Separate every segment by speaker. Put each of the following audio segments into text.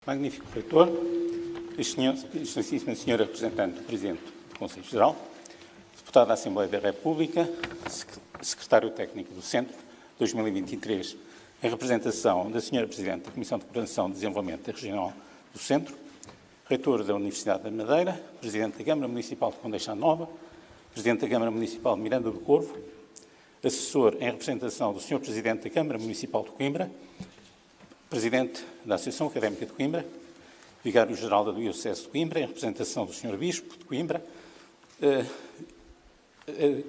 Speaker 1: Magnífico reitor, excelentíssima senhora representante do Presidente do Conselho Geral, deputado da Assembleia da República, secretário técnico do Centro 2023, em representação da senhora Presidente da Comissão de Coordenação e Desenvolvimento Regional do Centro, reitor da Universidade da Madeira, Presidente da Câmara Municipal de Condeixa Nova, Presidente da Câmara Municipal de Miranda do Corvo, assessor em representação do Sr. Presidente da Câmara Municipal de Coimbra, Presidente da Associação Académica de Coimbra, Vigário-Geral da Diocese de Coimbra, em representação do Sr. Bispo de Coimbra,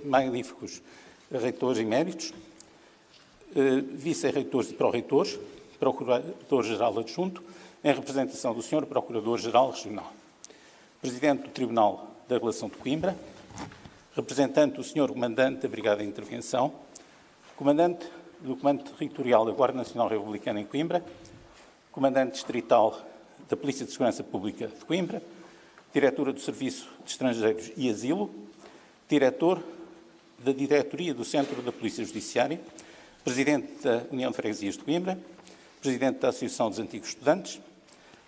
Speaker 1: magníficos reitores eméritos, vice-reitores e pró-reitores, Procurador-Geral Adjunto, em representação do Sr. Procurador-Geral Regional, Presidente do Tribunal da Relação de Coimbra, representante do Sr. Comandante da Brigada de Intervenção, Comandante do Comando Territorial da Guarda Nacional Republicana em Coimbra, Comandante Distrital da Polícia de Segurança Pública de Coimbra, Diretora do Serviço de Estrangeiros e Asilo, Diretor da Diretoria do Centro da Polícia Judiciária, Presidente da União de Freguesias de Coimbra, Presidente da Associação dos Antigos Estudantes,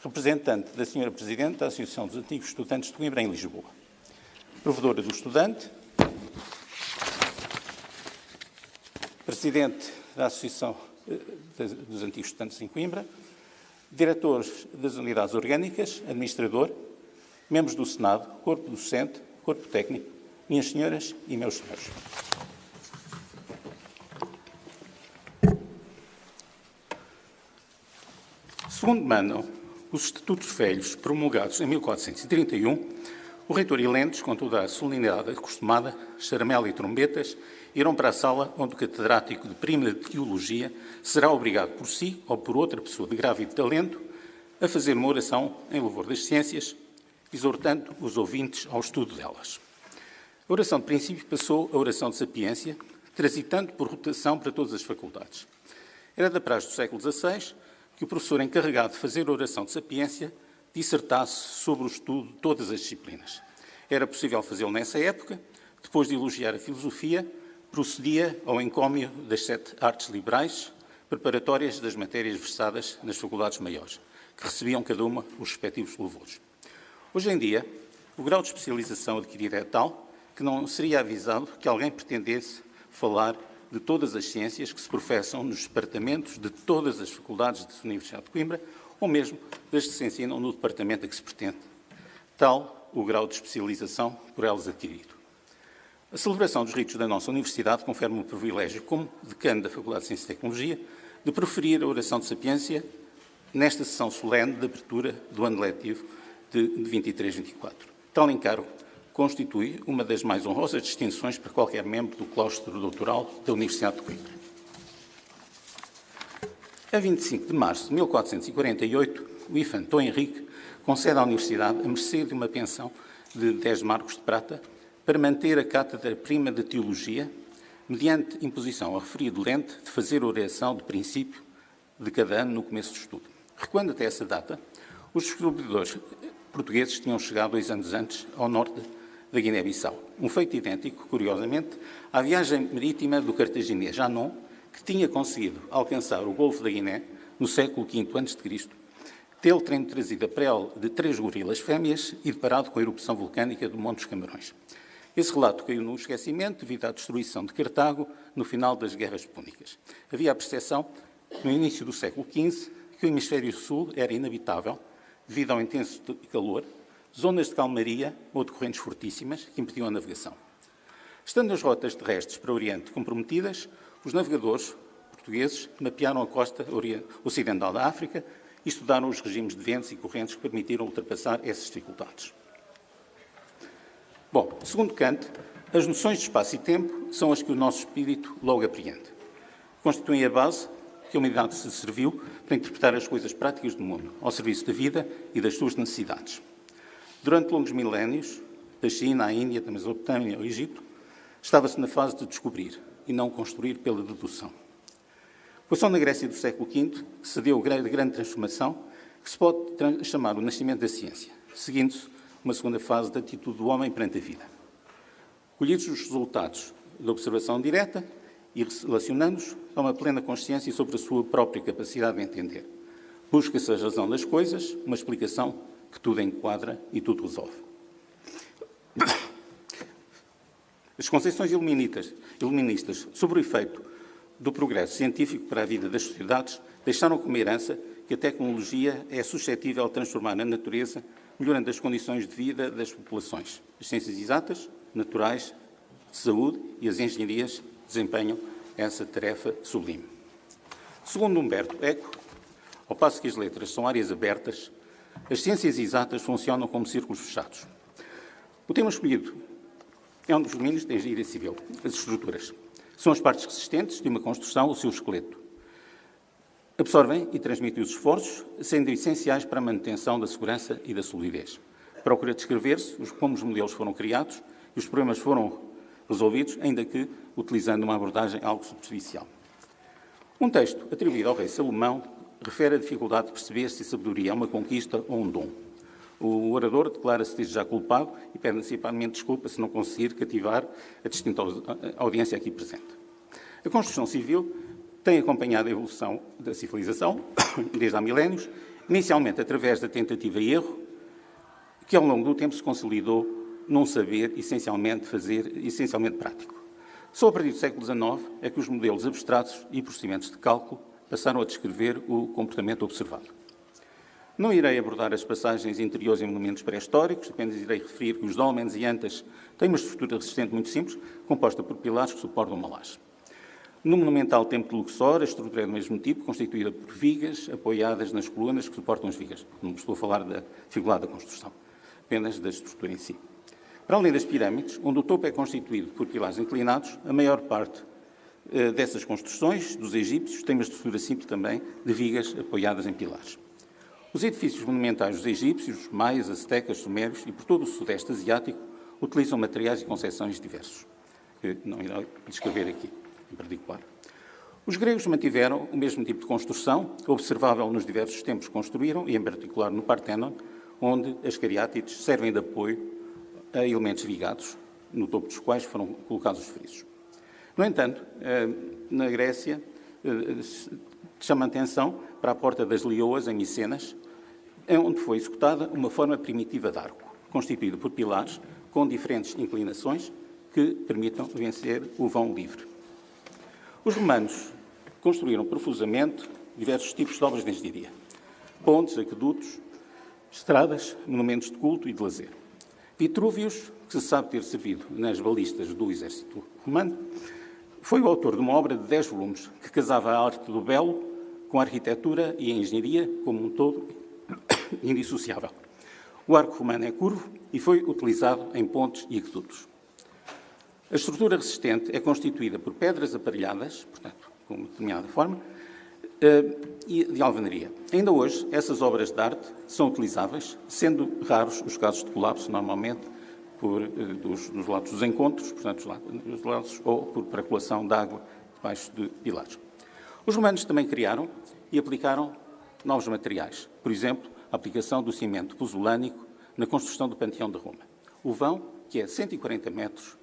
Speaker 1: representante da Sra. Presidente da Associação dos Antigos Estudantes de Coimbra em Lisboa, provedora do estudante, Presidente da Associação dos Antigos Estudantes em Coimbra, diretores das unidades orgânicas, administrador, membros do Senado, corpo docente, corpo técnico, minhas senhoras e meus senhores. Segundo mandam os Estatutos Velhos promulgados em 1431, o reitor e lentes, com toda a solenidade acostumada, charamela e trombetas, irão para a sala onde o catedrático de Prima de Teologia será obrigado por si ou por outra pessoa de grave e de talento a fazer uma oração em louvor das ciências, exortando os ouvintes ao estudo delas. A oração de princípio passou a oração de sapiência, transitando por rotação para todas as faculdades. Era da praxe do século XVI que o professor encarregado de fazer a oração de sapiência dissertasse sobre o estudo de todas as disciplinas. Era possível fazê-lo nessa época, depois de elogiar a filosofia, procedia ao encómio das 7 artes liberais, preparatórias das matérias versadas nas faculdades maiores, que recebiam cada uma os respectivos louvores. Hoje em dia, o grau de especialização adquirido é tal que não seria avisado que alguém pretendesse falar de todas as ciências que se professam nos departamentos de todas as faculdades da Universidade de Coimbra, ou mesmo das que se ensinam no departamento a que se pretende. Tal o grau de especialização por elas adquirido. A celebração dos ritos da nossa Universidade confere-me o privilégio, como decano da Faculdade de Ciência e Tecnologia, de proferir a oração de sapiência nesta sessão solene de abertura do ano letivo de 23-24. Tal encargo constitui uma das mais honrosas distinções para qualquer membro do claustro doutoral da Universidade de Coimbra. A 25 de março de 1448, o IFAM Dom Henrique concede à Universidade a mercê de uma pensão de 10 marcos de prata para manter a cátedra Prima de Teologia, mediante imposição ao referido lente de fazer a oração de princípio de cada ano no começo do estudo. Recuando até essa data, os descobridores portugueses tinham chegado 2 anos antes ao norte da Guiné-Bissau. Um feito idêntico, curiosamente, à viagem marítima do cartaginês Janon, que tinha conseguido alcançar o Golfo da Guiné no século V a.C., tê-lo tendo trazido a prole de 3 gorilas fêmeas e deparado com a erupção vulcânica do Monte dos Camarões. Esse relato caiu no esquecimento devido à destruição de Cartago no final das Guerras Púnicas. Havia a percepção, no início do século XV, que o hemisfério sul era inabitável devido ao intenso calor, zonas de calmaria ou de correntes fortíssimas que impediam a navegação. Estando as rotas terrestres para o Oriente comprometidas, os navegadores portugueses mapearam a costa ocidental da África e estudaram os regimes de ventos e correntes que permitiram ultrapassar essas dificuldades. Bom, segundo Kant, as noções de espaço e tempo são as que o nosso espírito logo apreende. Constituem a base que a humanidade se serviu para interpretar as coisas práticas do mundo, ao serviço da vida e das suas necessidades. Durante longos milénios, da China à Índia, da Mesopotâmia ao Egito, estava-se na fase de descobrir e não construir pela dedução. Foi só na Grécia do século V que se deu a grande transformação que se pode chamar o nascimento da ciência, seguindo-se uma segunda fase da atitude do homem perante a vida. Colhidos os resultados da observação direta e relacionando-os, toma plena consciência sobre a sua própria capacidade de entender. Busca-se a razão das coisas, uma explicação que tudo enquadra e tudo resolve. As concepções iluministas sobre o efeito do progresso científico para a vida das sociedades deixaram como herança que a tecnologia é suscetível de transformar a natureza, melhorando as condições de vida das populações. As ciências exatas, naturais, de saúde e as engenharias desempenham essa tarefa sublime. Segundo Humberto Eco, ao passo que as letras são áreas abertas, as ciências exatas funcionam como círculos fechados. O tema escolhido é um dos domínios da engenharia civil, as estruturas. São as partes resistentes de uma construção, o seu esqueleto. Absorvem e transmitem os esforços, sendo essenciais para a manutenção da segurança e da solidez. Procura descrever-se como os modelos foram criados e os problemas foram resolvidos, ainda que utilizando uma abordagem algo superficial. Um texto atribuído ao rei Salomão refere a dificuldade de perceber se a sabedoria é uma conquista ou um dom. O orador declara-se desde já culpado e pede antecipadamente desculpa se não conseguir cativar a distinta audiência aqui presente. A construção civil tem acompanhado a evolução da civilização desde há milénios, inicialmente através da tentativa e erro, que ao longo do tempo se consolidou num saber essencialmente prático. Só a partir do século XIX é que os modelos abstratos e procedimentos de cálculo passaram a descrever o comportamento observado. Não irei abordar as passagens interiores em monumentos pré-históricos, apenas irei referir que os dólmenes e antas têm uma estrutura resistente muito simples, composta por pilares que suportam uma laje. No monumental Templo de Luxor, a estrutura é do mesmo tipo, constituída por vigas apoiadas nas colunas que suportam as vigas. Não estou a falar da dificuldade da construção, apenas da estrutura em si. Para além das pirâmides, onde o topo é constituído por pilares inclinados, a maior parte dessas construções, dos egípcios, tem uma estrutura simples também de vigas apoiadas em pilares. Os edifícios monumentais dos egípcios, maias, aztecas, sumérios e por todo o sudeste asiático utilizam materiais e concepções diversos, que não irei descrever aqui, em particular. Os gregos mantiveram o mesmo tipo de construção, observável nos diversos templos que construíram, e em particular no Parténon, onde as cariátides servem de apoio a elementos vigados, no topo dos quais foram colocados os frisos. No entanto, na Grécia, chama a atenção para a Porta das Leoas, em Micenas, onde foi executada uma forma primitiva de arco, constituída por pilares com diferentes inclinações que permitam vencer o vão livre. Os romanos construíram profusamente diversos tipos de obras de engenharia: pontes, aquedutos, estradas, monumentos de culto e de lazer. Vitrúvios, que se sabe ter servido nas balistas do exército romano, foi o autor de uma obra de 10 volumes que casava a arte do belo com a arquitetura e a engenharia como um todo indissociável. O arco romano é curvo e foi utilizado em pontes e aquedutos. A estrutura resistente é constituída por pedras aparelhadas, portanto, com uma determinada forma, e de alvenaria. Ainda hoje, essas obras de arte são utilizáveis, sendo raros os casos de colapso, normalmente dos lados dos encontros, portanto, dos lados, ou por percolação de água debaixo de pilares. Os romanos também criaram e aplicaram novos materiais. Por exemplo, a aplicação do cimento puzzolânico na construção do Panteão de Roma. O vão, que é 140 metros,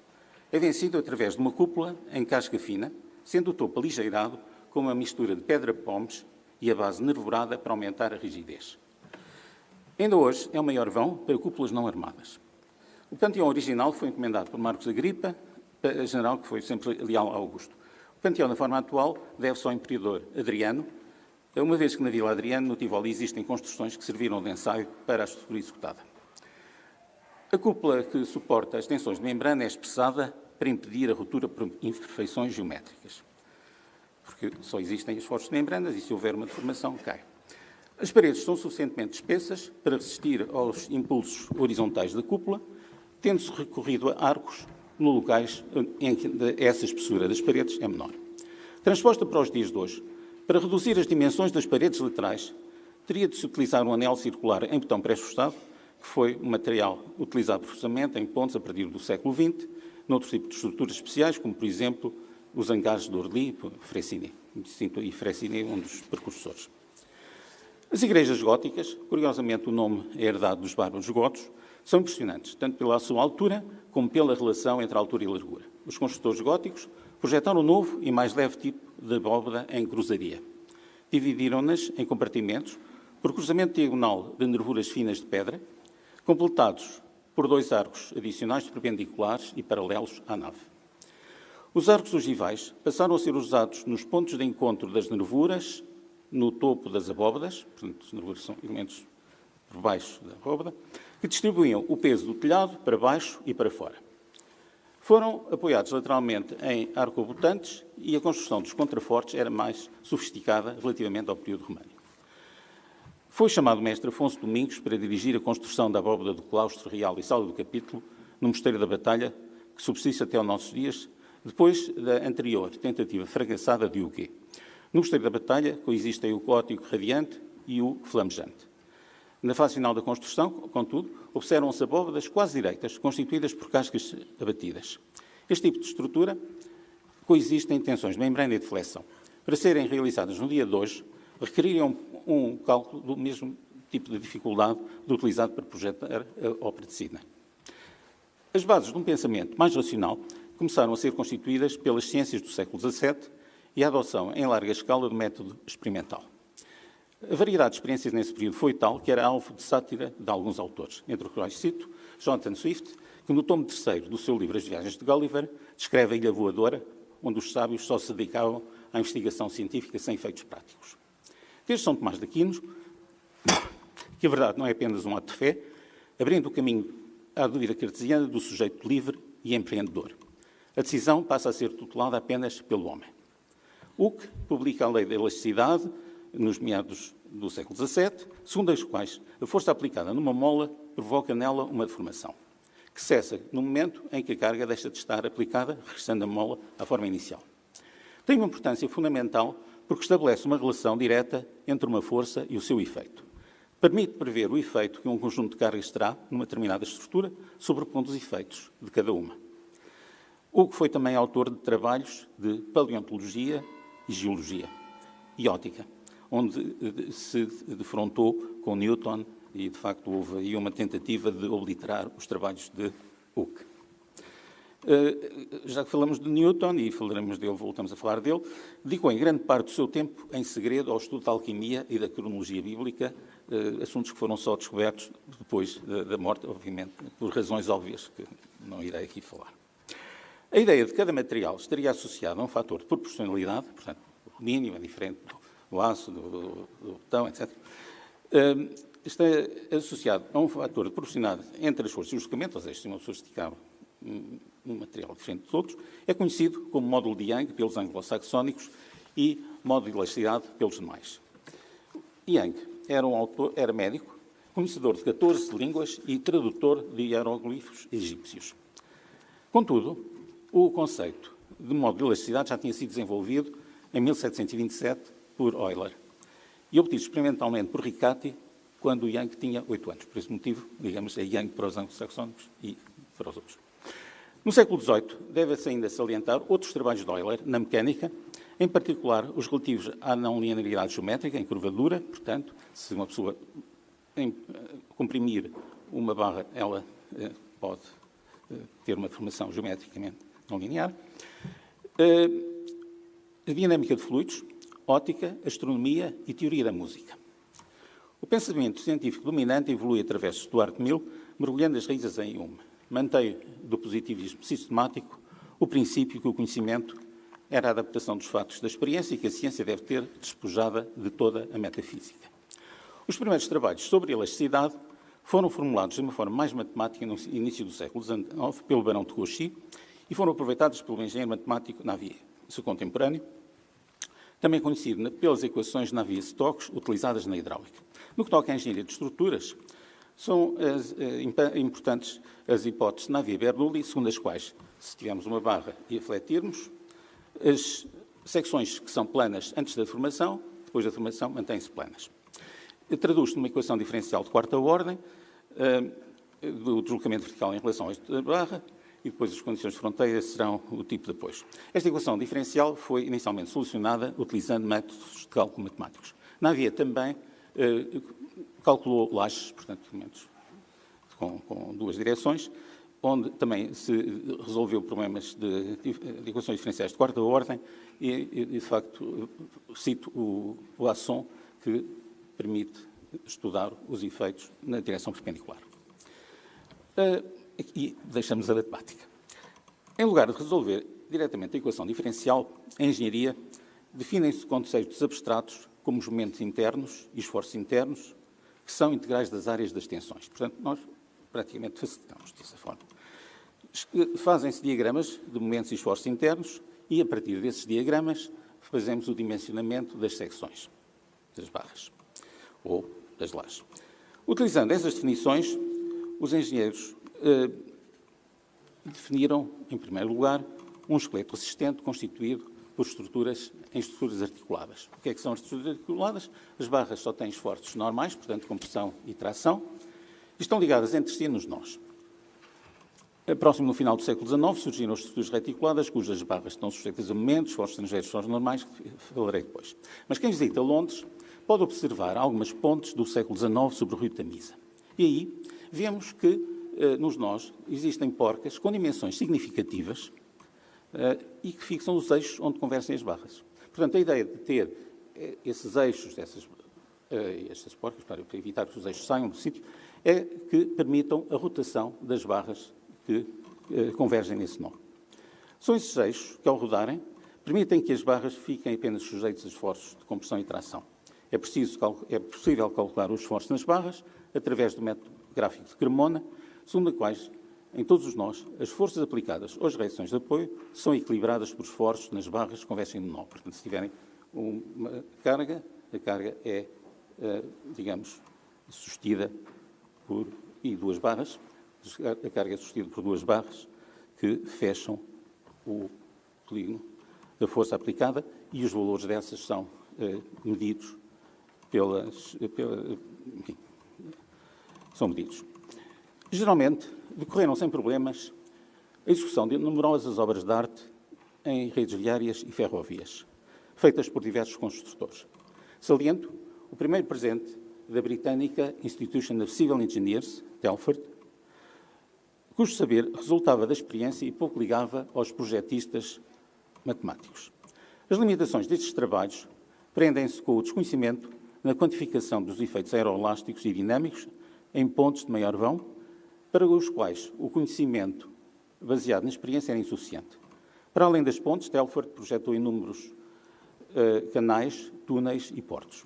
Speaker 1: é vencido através de uma cúpula em casca fina, sendo o topo aligeirado com uma mistura de pedra-pomes e a base nervurada para aumentar a rigidez. Ainda hoje é o maior vão para cúpulas não armadas. O Panteão original foi encomendado por Marcos Agripa, general que foi sempre leal a Augusto. O Panteão, na forma atual, deve-se ao imperador Adriano, uma vez que na Vila Adriano, no Tivoli, existem construções que serviram de ensaio para a estrutura executada. A cúpula que suporta as tensões de membrana é espessada para impedir a ruptura por imperfeições geométricas, porque só existem esforços de membranas e, se houver uma deformação, cai. As paredes são suficientemente espessas para resistir aos impulsos horizontais da cúpula, tendo-se recorrido a arcos no locais em que essa espessura das paredes é menor. Transposta para os dias de hoje, para reduzir as dimensões das paredes laterais, teria de se utilizar um anel circular em betão pré-esforçado, que foi um material utilizado profusamente em pontes a partir do século XX, noutros tipos de estruturas especiais, como, por exemplo, os hangares de Orly e Freycinet, um dos precursores. As igrejas góticas, curiosamente o nome é herdado dos bárbaros gotos, são impressionantes, tanto pela sua altura como pela relação entre a altura e a largura. Os construtores góticos projetaram um novo e mais leve tipo de abóbada em cruzaria. Dividiram-nas em compartimentos, por cruzamento diagonal de nervuras finas de pedra, completados por 2 arcos adicionais perpendiculares e paralelos à nave. Os arcos ogivais passaram a ser usados nos pontos de encontro das nervuras, no topo das abóbadas, portanto, as nervuras são elementos por baixo da abóbada, que distribuíam o peso do telhado para baixo e para fora. Foram apoiados lateralmente em arcobotantes e a construção dos contrafortes era mais sofisticada relativamente ao período romano. Foi chamado mestre Afonso Domingos para dirigir a construção da abóbada do claustro real e sala do capítulo no Mosteiro da Batalha, que subsiste até aos nossos dias, depois da anterior tentativa fracassada de Huguet. No Mosteiro da Batalha coexistem o gótico radiante e o flamejante. Na fase final da construção, contudo, observam-se abóbadas quase direitas, constituídas por cascas abatidas. Este tipo de estrutura coexiste em tensões de membrana e de flexão. Para serem realizadas no dia de hoje, requeririam um cálculo do mesmo tipo de dificuldade do utilizado para projetar a ópera de Sidney. As bases de um pensamento mais racional começaram a ser constituídas pelas ciências do século XVII e a adoção em larga escala do método experimental. A variedade de experiências nesse período foi tal que era alvo de sátira de alguns autores, entre os quais cito Jonathan Swift, que no tomo 3º do seu livro As Viagens de Gulliver descreve a Ilha Voadora, onde os sábios só se dedicavam à investigação científica sem efeitos práticos. Desde São Tomás de Aquino, que a verdade não é apenas um ato de fé, abrindo o caminho à dúvida cartesiana do sujeito livre e empreendedor. A decisão passa a ser tutelada apenas pelo homem. Huck publica a Lei da Elasticidade nos meados do século XVII, segundo as quais a força aplicada numa mola provoca nela uma deformação, que cessa no momento em que a carga deixa de estar aplicada, regressando a mola à forma inicial. Tem uma importância fundamental porque estabelece uma relação direta entre uma força e o seu efeito. Permite prever o efeito que um conjunto de cargas terá numa determinada estrutura, sobrepondo os efeitos de cada uma. Huck foi também autor de trabalhos de paleontologia e geologia e ótica, onde se defrontou com Newton e, de facto, houve aí uma tentativa de obliterar os trabalhos de Huck. Já que falamos de Newton, e falaremos dele, voltamos a falar dele, dedicou em grande parte do seu tempo em segredo ao estudo da alquimia e da cronologia bíblica, assuntos que foram só descobertos depois da morte, obviamente, por razões óbvias que não irei aqui falar. A ideia de cada material estaria associada a um fator de proporcionalidade, portanto, o alumínio é diferente do aço, do botão, etc. Está associado a um fator de proporcionalidade entre as forças e o deslocamento, ou seja, se uma pessoa esticava um material diferente dos outros, é conhecido como módulo de Young pelos anglo-saxónicos e módulo de elasticidade pelos demais. Young era médico, conhecedor de 14 línguas e tradutor de hieróglifos egípcios. Contudo, o conceito de módulo de elasticidade já tinha sido desenvolvido em 1727 por Euler e obtido experimentalmente por Riccati quando Young tinha 8 anos. Por esse motivo, digamos, é Young para os anglo-saxónicos e para os outros. No século XVIII, deve-se ainda salientar outros trabalhos de Euler na mecânica, em particular os relativos à não linearidade geométrica, em curvadura, portanto, se uma pessoa comprimir uma barra, ela pode ter uma deformação geometricamente não linear. A dinâmica de fluidos, ótica, astronomia e teoria da música. O pensamento científico dominante evolui através de Stuart Mill, mergulhando as raízes em Hume. Mantém do positivismo sistemático o princípio que o conhecimento era a adaptação dos fatos da experiência e que a ciência deve ter despojada de toda a metafísica. Os primeiros trabalhos sobre elasticidade foram formulados de uma forma mais matemática no início do século XIX pelo Barão de Cauchy e foram aproveitados pelo engenheiro matemático Navier, seu contemporâneo, também conhecido pelas equações Navier-Stokes utilizadas na hidráulica. No que toca à engenharia de estruturas, são importantes as hipóteses de Navier-Bernoulli, segundo as quais, se tivermos uma barra e a fletirmos, as secções que são planas antes da deformação, depois da deformação, mantêm-se planas. Traduz-se numa equação diferencial de quarta ordem, do deslocamento vertical em relação a esta barra, e depois as condições de fronteira serão o tipo de apoio. Esta equação diferencial foi inicialmente solucionada utilizando métodos de cálculo matemáticos. Navier também calculou lajes, portanto, elementos com duas direções, onde também se resolveu problemas de equações diferenciais de quarta ordem e de facto, cito o Poisson, que permite estudar os efeitos na direção perpendicular. E deixamos a matemática. Em lugar de resolver diretamente a equação diferencial, a engenharia definem-se conceitos abstratos como os momentos internos e esforços internos, que são integrais das áreas das tensões. Portanto, nós praticamente facilitamos dessa forma. Fazem-se diagramas de momentos e esforços internos e, a partir desses diagramas, fazemos o dimensionamento das secções, das barras ou das lajes. Utilizando essas definições, os engenheiros definiram, em primeiro lugar, um esqueleto resistente constituído por estruturas articuladas. O que é que são as estruturas articuladas? As barras só têm esforços normais, portanto, compressão e tração, e estão ligadas entre si nos nós. Próximo no final do século XIX, surgiram as estruturas reticuladas, cujas barras estão sujeitas a momentos, esforços estrangeiros, esforços normais, que falarei depois. Mas quem visita Londres pode observar algumas pontes do século XIX sobre o rio Tamisa. E aí vemos que nos nós existem porcas com dimensões significativas e que fixam os eixos onde convergem as barras. Portanto, a ideia de ter esses eixos, estas porcas, para evitar que os eixos saiam do sítio, é que permitam a rotação das barras que convergem nesse nó. São esses eixos que, ao rodarem, permitem que as barras fiquem apenas sujeitas a esforços de compressão e tração. É possível calcular os esforços nas barras através do método gráfico de Cremona, segundo a quais, em todos os nós, as forças aplicadas ou as reações de apoio são equilibradas por esforços nas barras que convergem no nó. Portanto, se tiverem uma carga, a carga é, digamos, sustida por duas barras. A carga é sustida por duas barras que fecham o polígono da força aplicada e os valores dessas são medidos enfim, são medidos. Geralmente, decorreram sem problemas a execução de numerosas obras de arte em redes viárias e ferrovias, feitas por diversos construtores. Saliento o primeiro presente da britânica Institution of Civil Engineers, Telford, cujo saber resultava da experiência e pouco ligava aos projetistas matemáticos. As limitações destes trabalhos prendem-se com o desconhecimento na quantificação dos efeitos aeroelásticos e dinâmicos em pontos de maior vão, para os quais o conhecimento baseado na experiência era insuficiente. Para além das pontes, Telford projetou inúmeros canais, túneis e portos.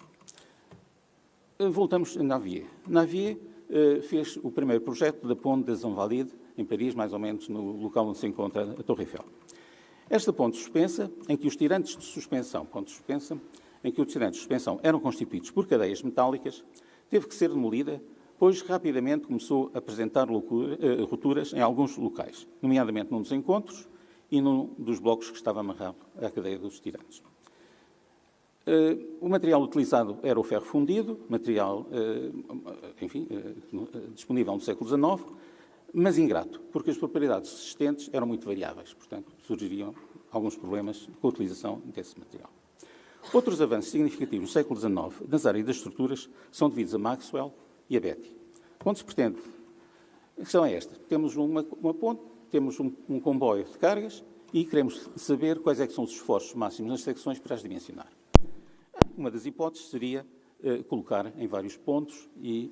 Speaker 1: Voltamos a Navier. Navier fez o primeiro projeto da ponte das Invalides, em Paris, mais ou menos no local onde se encontra a Torre Eiffel. Esta ponte suspensa, em que os tirantes de suspensão, eram constituídos por cadeias metálicas, teve que ser demolida, pois rapidamente começou a apresentar rupturas em alguns locais, nomeadamente num dos encontros e num dos blocos que estava amarrado à cadeia dos tirantes. O material utilizado era o ferro fundido, material, disponível no século XIX, mas ingrato, porque as propriedades resistentes eram muito variáveis, portanto, surgiriam alguns problemas com a utilização desse material. Outros avanços significativos no século XIX nas áreas das estruturas são devidos a Maxwell e a Betti. Quando se pretende, a questão é esta: temos uma ponte, temos um comboio de cargas e queremos saber quais é que são os esforços máximos nas secções para as dimensionar. Uma das hipóteses seria colocar em vários pontos e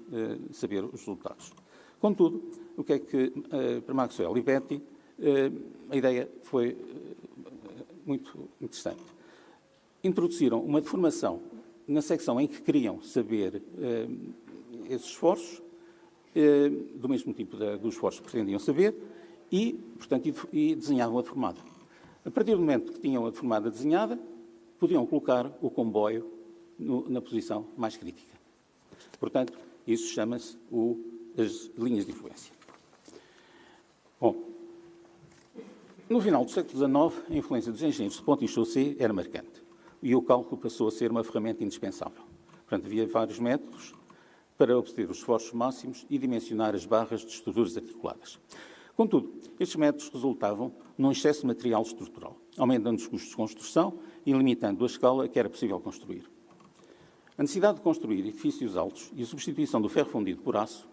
Speaker 1: saber os resultados. Contudo, o que é que, para Maxwell e Betti, a ideia foi muito interessante. Introduziram uma deformação na secção em que queriam saber esses esforços, do mesmo tipo dos esforços que pretendiam saber, e, portanto, desenhavam a deformada. A partir do momento que tinham a deformada desenhada, podiam colocar o comboio na posição mais crítica. Portanto, isso chama-se as linhas de influência. Bom, no final do século XIX, a influência dos engenheiros de ponte e chaussée era marcante e o cálculo passou a ser uma ferramenta indispensável. Portanto, havia vários métodos para obter os esforços máximos e dimensionar as barras de estruturas articuladas. Contudo, estes métodos resultavam num excesso de material estrutural, aumentando os custos de construção e limitando a escala que era possível construir. A necessidade de construir edifícios altos e a substituição do ferro fundido por aço,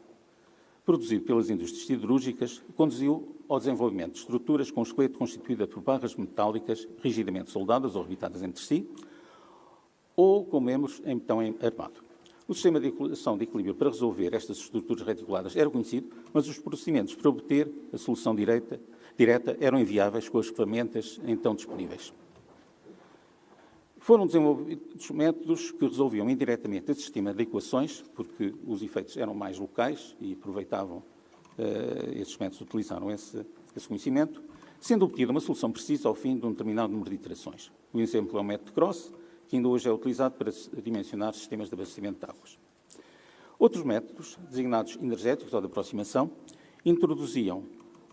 Speaker 1: produzido pelas indústrias siderúrgicas, conduziu ao desenvolvimento de estruturas com esqueleto constituído por barras metálicas rigidamente soldadas ou orbitadas entre si, ou com membros em betão armado. O sistema de equação de equilíbrio para resolver estas estruturas reticuladas era conhecido, mas os procedimentos para obter a solução direta eram inviáveis com as ferramentas então disponíveis. Foram desenvolvidos métodos que resolviam indiretamente esse sistema de equações, porque os efeitos eram mais locais e aproveitavam, esses métodos utilizaram esse conhecimento, sendo obtida uma solução precisa ao fim de um determinado número de iterações. O exemplo é o método de Cross, que ainda hoje é utilizado para dimensionar sistemas de abastecimento de águas. Outros métodos, designados energéticos ou de aproximação, introduziam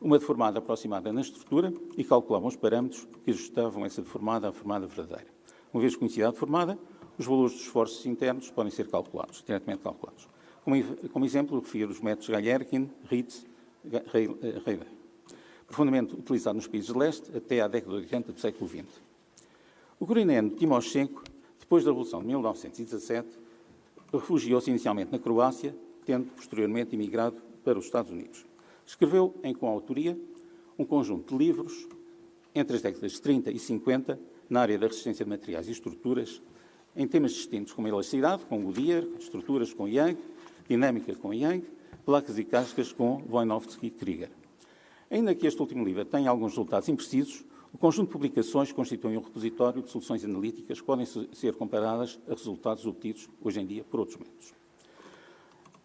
Speaker 1: uma deformada aproximada na estrutura e calculavam os parâmetros que ajustavam essa deformada à formada verdadeira. Uma vez conhecida a deformada, os valores dos esforços internos podem ser calculados, diretamente calculados. Como exemplo, refiro os métodos Galerkin, Ritz, Reider, profundamente utilizado nos países de leste até à década de 80 do século XX. O ucraniano Timoshenko, depois da Revolução de 1917, refugiou-se inicialmente na Croácia, tendo posteriormente emigrado para os Estados Unidos. Escreveu, em coautoria, um conjunto de livros entre as décadas de 30 e 50 na área da resistência de materiais e estruturas, em temas distintos como a elasticidade, com Goodyear, estruturas com Young, dinâmica com Young, placas e cascas com Wojnowski e Krieger. Ainda que este último livro tenha alguns resultados imprecisos, o conjunto de publicações constitui um repositório de soluções analíticas que podem ser comparadas a resultados obtidos hoje em dia por outros métodos.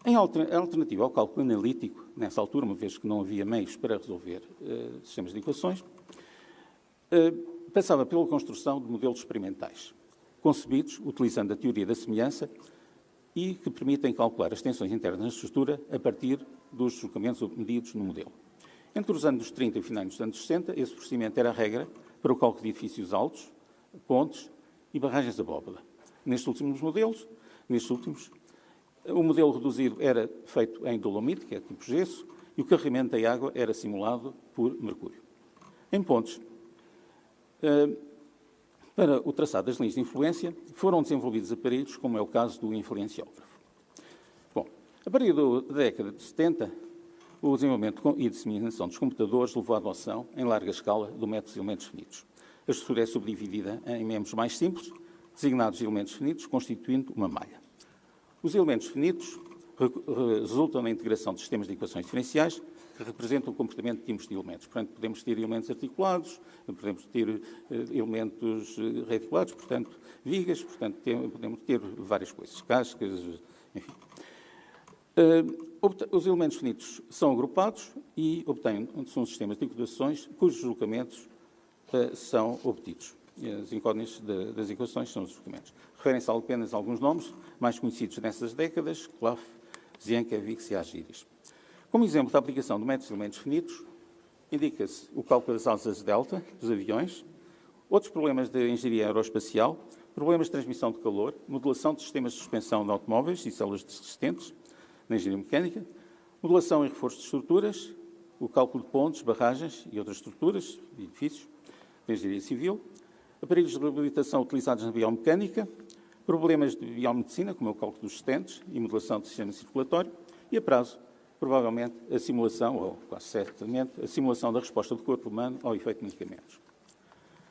Speaker 1: Em alternativa ao cálculo analítico, nessa altura, uma vez que não havia meios para resolver sistemas de equações, passava pela construção de modelos experimentais, concebidos utilizando a teoria da semelhança e que permitem calcular as tensões internas na estrutura a partir dos deslocamentos medidos no modelo. Entre os anos 30 e finais dos anos 60, esse procedimento era a regra para o cálculo de edifícios altos, pontes e barragens de abóbada. Nestes últimos, o modelo reduzido era feito em dolomite, que é tipo gesso, e o carregamento da água era simulado por mercúrio. Em pontes, para o traçado das linhas de influência, foram desenvolvidos aparelhos, como é o caso do influenciógrafo. Bom, a partir da década de 70, o desenvolvimento e disseminação dos computadores levou à adoção, em larga escala, do método de elementos finitos. A estrutura é subdividida em membros mais simples, designados elementos finitos, constituindo uma malha. Os elementos finitos resultam na integração de sistemas de equações diferenciais que representam o comportamento de tipos de elementos. Portanto, podemos ter elementos articulados, podemos ter elementos reticulados, portanto, vigas, portanto, podemos ter várias coisas, cascas, enfim. Os elementos finitos são agrupados e são sistemas de equações cujos deslocamentos são obtidos. As incógnitas das equações são os deslocamentos. Referem-se apenas a alguns nomes mais conhecidos nessas décadas, Clough, Zienkiewicz e Argyris. Como exemplo da aplicação do método de elementos finitos, indica-se o cálculo das asas delta dos aviões, outros problemas de engenharia aeroespacial, problemas de transmissão de calor, modelação de sistemas de suspensão de automóveis e células desistentes, na engenharia mecânica, modelação e reforço de estruturas, o cálculo de pontes, barragens e outras estruturas, edifícios, na engenharia civil, aparelhos de reabilitação utilizados na biomecânica, problemas de biomedicina, como é o cálculo dos stents e modelação do sistema circulatório, e a prazo, provavelmente, a simulação, ou quase certamente, a simulação da resposta do corpo humano ao efeito de medicamentos.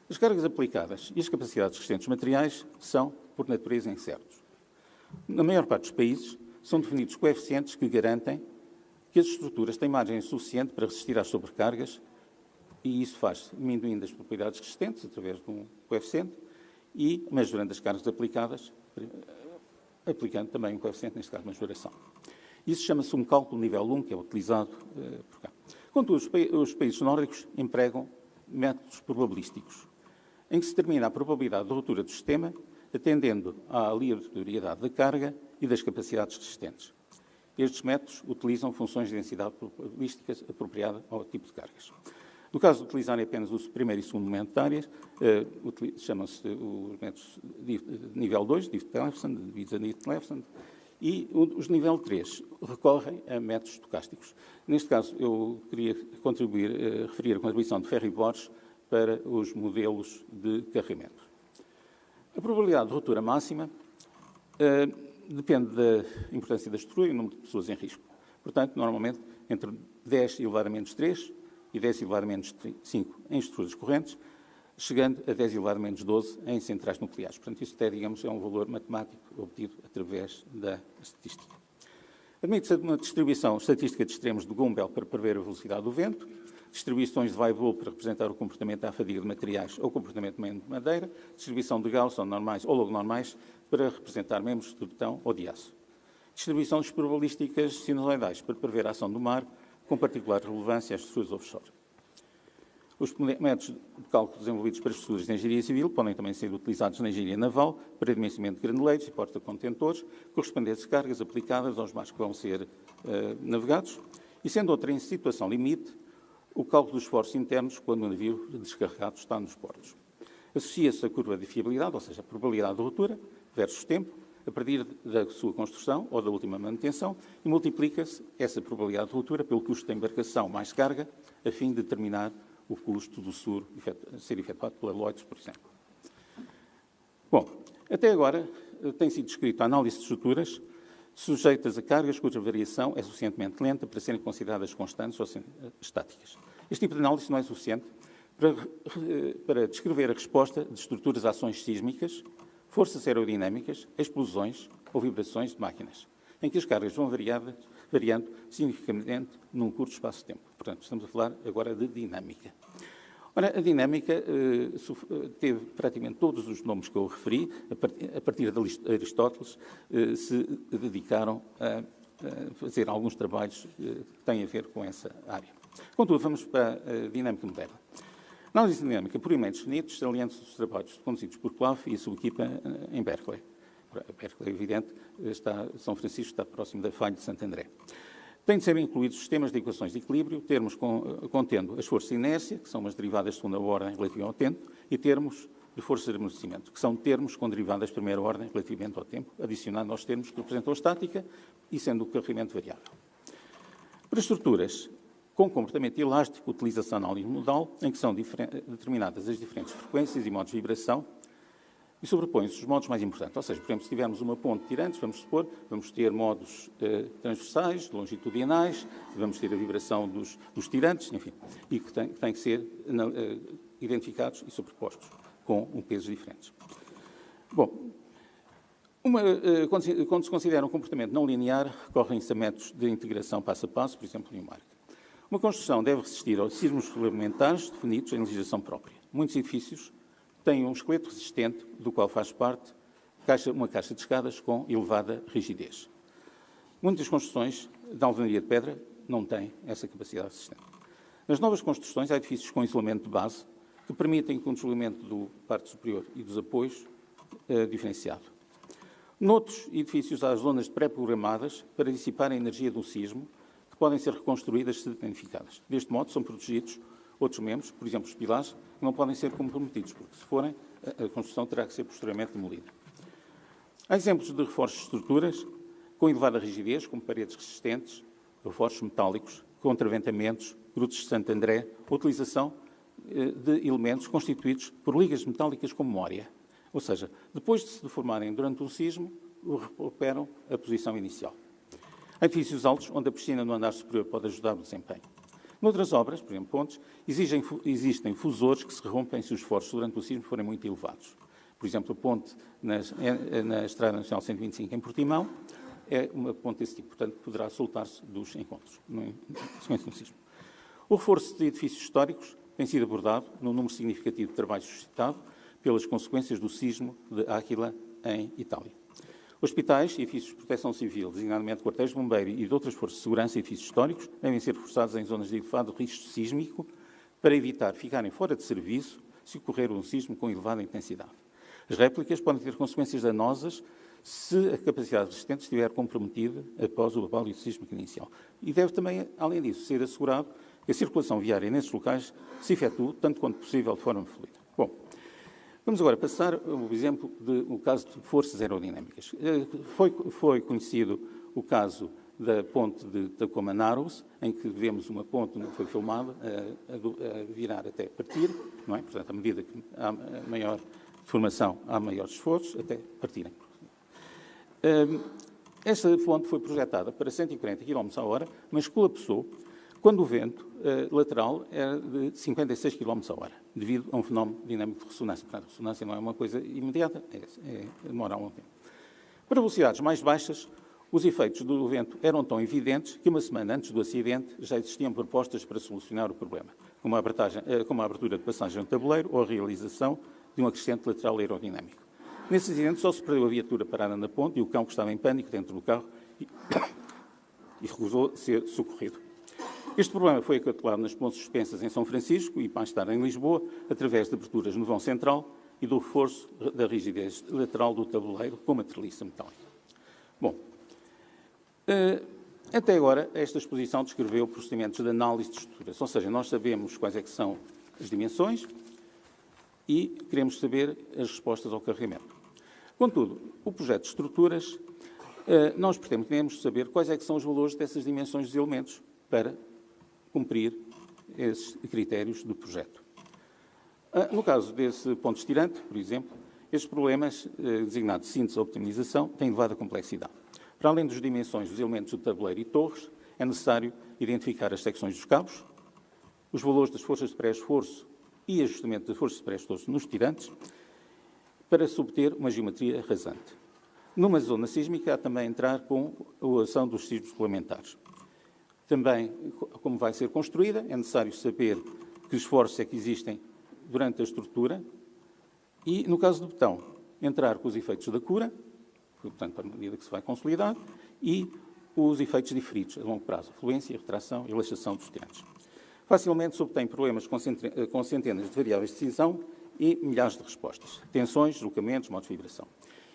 Speaker 1: As cargas aplicadas e as capacidades resistentes materiais são, por natureza, incertos. Na maior parte dos países, são definidos coeficientes que garantem que as estruturas têm margem suficiente para resistir às sobrecargas e isso faz-se diminuindo as propriedades resistentes através de um coeficiente e majorando as cargas aplicadas, aplicando também um coeficiente, neste caso, majoração. Isso chama-se um cálculo nível 1, que é utilizado por cá. Contudo, os países nórdicos empregam métodos probabilísticos, em que se determina a probabilidade de ruptura do sistema, atendendo à aleatoriedade da carga e das capacidades resistentes. Estes métodos utilizam funções de densidade probabilísticas apropriadas ao tipo de cargas. No caso de utilizarem apenas o primeiro e segundo momento de áreas, chamam-se os métodos de nível 2, Diffie-Hellman, Division-Diffie-Hellman, e os de nível 3 recorrem a métodos estocásticos. Neste caso, eu queria referir a contribuição de Ferri Borges para os modelos de carregamento. A probabilidade de ruptura máxima depende da importância da estrutura e do número de pessoas em risco. Portanto, normalmente, entre 10 elevado a menos 3 e 10 elevado a menos 5 em estruturas correntes, chegando a 10 elevado a menos 12 em centrais nucleares. Portanto, isto é, digamos, é um valor matemático obtido através da estatística. Admite-se uma distribuição estatística de extremos de Gumbel para prever a velocidade do vento, distribuições de Weibull para representar o comportamento à fadiga de materiais ou comportamento de madeira, distribuição de Gauss ou normais ou lognormais para representar membros de betão ou de aço. Distribuições probabilísticas sinusoidais para prever a ação do mar, com particular relevância às estruturas offshore. Os métodos de cálculo desenvolvidos para as estruturas de engenharia civil podem também ser utilizados na engenharia naval para dimensionamento de graneleiros e porta-contentores, correspondentes cargas aplicadas aos mares que vão ser navegados, e sendo outra em situação limite, o cálculo dos esforços internos quando o navio descarregado está nos portos. Associa-se a curva de fiabilidade, ou seja, a probabilidade de ruptura, versus tempo, a partir da sua construção ou da última manutenção, e multiplica-se essa probabilidade de ruptura pelo custo da embarcação mais carga, a fim de determinar o custo do SUR ser efetuado pela Lloyds, por exemplo. Bom, até agora tem sido descrito a análise de estruturas sujeitas a cargas cuja variação é suficientemente lenta para serem consideradas constantes ou estáticas. Este tipo de análise não é suficiente para descrever a resposta de estruturas a ações sísmicas, forças aerodinâmicas, explosões ou vibrações de máquinas, em que as cargas vão variando significativamente num curto espaço de tempo. Portanto, estamos a falar agora de dinâmica. Ora, a dinâmica teve praticamente todos os nomes que eu referi, a partir de Aristóteles, se dedicaram a fazer alguns trabalhos que têm a ver com essa área. Contudo, vamos para a dinâmica moderna. A análise dinâmica, puramente definida, salienta-se dos trabalhos conduzidos por Plouffe e a sua equipa em Berkeley. Berkeley, é evidente, São Francisco está próximo da falha de Santo André. Têm de ser incluídos sistemas de equações de equilíbrio, termos contendo as forças de inércia, que são umas derivadas de segunda ordem relativamente ao tempo, e termos de forças de amortecimento, que são termos com derivadas de primeira ordem relativamente ao tempo, adicionando aos termos que representam a estática e sendo o carregamento variável. Para estruturas com comportamento elástico, utiliza-se a análise modal, em que são determinadas as diferentes frequências e modos de vibração, e sobrepõem-se os modos mais importantes. Ou seja, por exemplo, se tivermos uma ponte de tirantes, vamos supor, vamos ter modos transversais, longitudinais, vamos ter a vibração dos tirantes, enfim, e que têm que ser identificados e sobrepostos com pesos diferentes. Bom, quando se considera um comportamento não linear, recorrem-se a métodos de integração passo a passo, por exemplo, numérica. Uma construção deve resistir aos sismos fundamentares definidos em legislação própria. Muitos edifícios têm um esqueleto resistente, do qual faz parte uma caixa de escadas com elevada rigidez. Muitas construções de alvenaria de pedra não têm essa capacidade resistente. Nas novas construções, há edifícios com isolamento de base que permitem que o deslocamento do parte superior e dos apoios diferenciado. Noutros edifícios, há zonas pré-programadas para dissipar a energia do sismo, que podem ser reconstruídas se planificadas. Deste modo, são protegidos outros membros, por exemplo, os pilares, que não podem ser comprometidos, porque, se forem, a construção terá que ser posteriormente demolida. Há exemplos de reforços de estruturas com elevada rigidez, como paredes resistentes, reforços metálicos, contraventamentos, grutas de Santo André, a utilização de elementos constituídos por ligas metálicas com memória. Ou seja, depois de se deformarem durante um sismo, recuperam a posição inicial. Há edifícios altos, onde a piscina no andar superior pode ajudar no desempenho. Noutras obras, por exemplo, pontes, existem fusores que se rompem se os esforços durante o sismo forem muito elevados. Por exemplo, a ponte na Estrada Nacional 125 em Portimão é uma ponte desse tipo, portanto, poderá soltar-se dos encontros na sequência do sismo. O reforço de edifícios históricos tem sido abordado num número significativo de trabalhos suscitado pelas consequências do sismo de Áquila, em Itália. Hospitais e edifícios de proteção civil, designadamente quartéis de bombeiro e de outras forças de segurança e edifícios históricos, devem ser reforçados em zonas de elevado risco sísmico para evitar ficarem fora de serviço se ocorrer um sismo com elevada intensidade. As réplicas podem ter consequências danosas se a capacidade resistente estiver comprometida após o abalo sísmico inicial. E deve também, além disso, ser assegurado que a circulação viária nesses locais se efetue, tanto quanto possível, de forma fluida. Bom, vamos agora passar ao exemplo do caso de forças aerodinâmicas. Foi conhecido o caso da ponte de Tacoma-Narrows, em que vemos uma ponte que foi filmada a virar até partir, não é? Portanto, à medida que há maior deformação, há maiores esforços, até partirem. Esta ponte foi projetada para 140 km/h, mas colapsou quando o vento lateral era de 56 km a hora, devido a um fenómeno dinâmico de ressonância. Portanto, a ressonância não é uma coisa imediata, demora algum tempo. Para velocidades mais baixas, os efeitos do vento eram tão evidentes que, uma semana antes do acidente, já existiam propostas para solucionar o problema, como a abertura de passagem no tabuleiro ou a realização de um acrescente lateral aerodinâmico. Nesse acidente, só se perdeu a viatura parada na ponte e o cão, que estava em pânico dentro do carro, e recusou ser socorrido. Este problema foi acautelado nas pontes suspensas em São Francisco e, mais tarde, em Lisboa, através de aberturas no vão central e do reforço da rigidez lateral do tabuleiro com uma treliça metálica. Bom, até agora, esta exposição descreveu procedimentos de análise de estruturas, ou seja, nós sabemos quais é que são as dimensões e queremos saber as respostas ao carregamento. Contudo, o projeto de estruturas, nós pretendemos saber quais é que são os valores dessas dimensões dos elementos para cumprir esses critérios do projeto. No caso desse ponto estirante, por exemplo, estes problemas, designados de síntese ou optimização, têm elevada complexidade. Para além das dimensões dos elementos do tabuleiro e torres, é necessário identificar as secções dos cabos, os valores das forças de pré-esforço e ajustamento das forças de pré-esforço nos tirantes, para se obter uma geometria rasante. Numa zona sísmica, há também entrar com a ação dos sismos complementares. Também, como vai ser construída, é necessário saber que esforços é que existem durante a estrutura e, no caso do betão, entrar com os efeitos da cura, portanto, à medida que se vai consolidar, e os efeitos diferidos a longo prazo, fluência, retração e relaxação dos tirantes. Facilmente se obtém problemas com centenas de variáveis de decisão e milhares de respostas, tensões, deslocamentos, modos de vibração.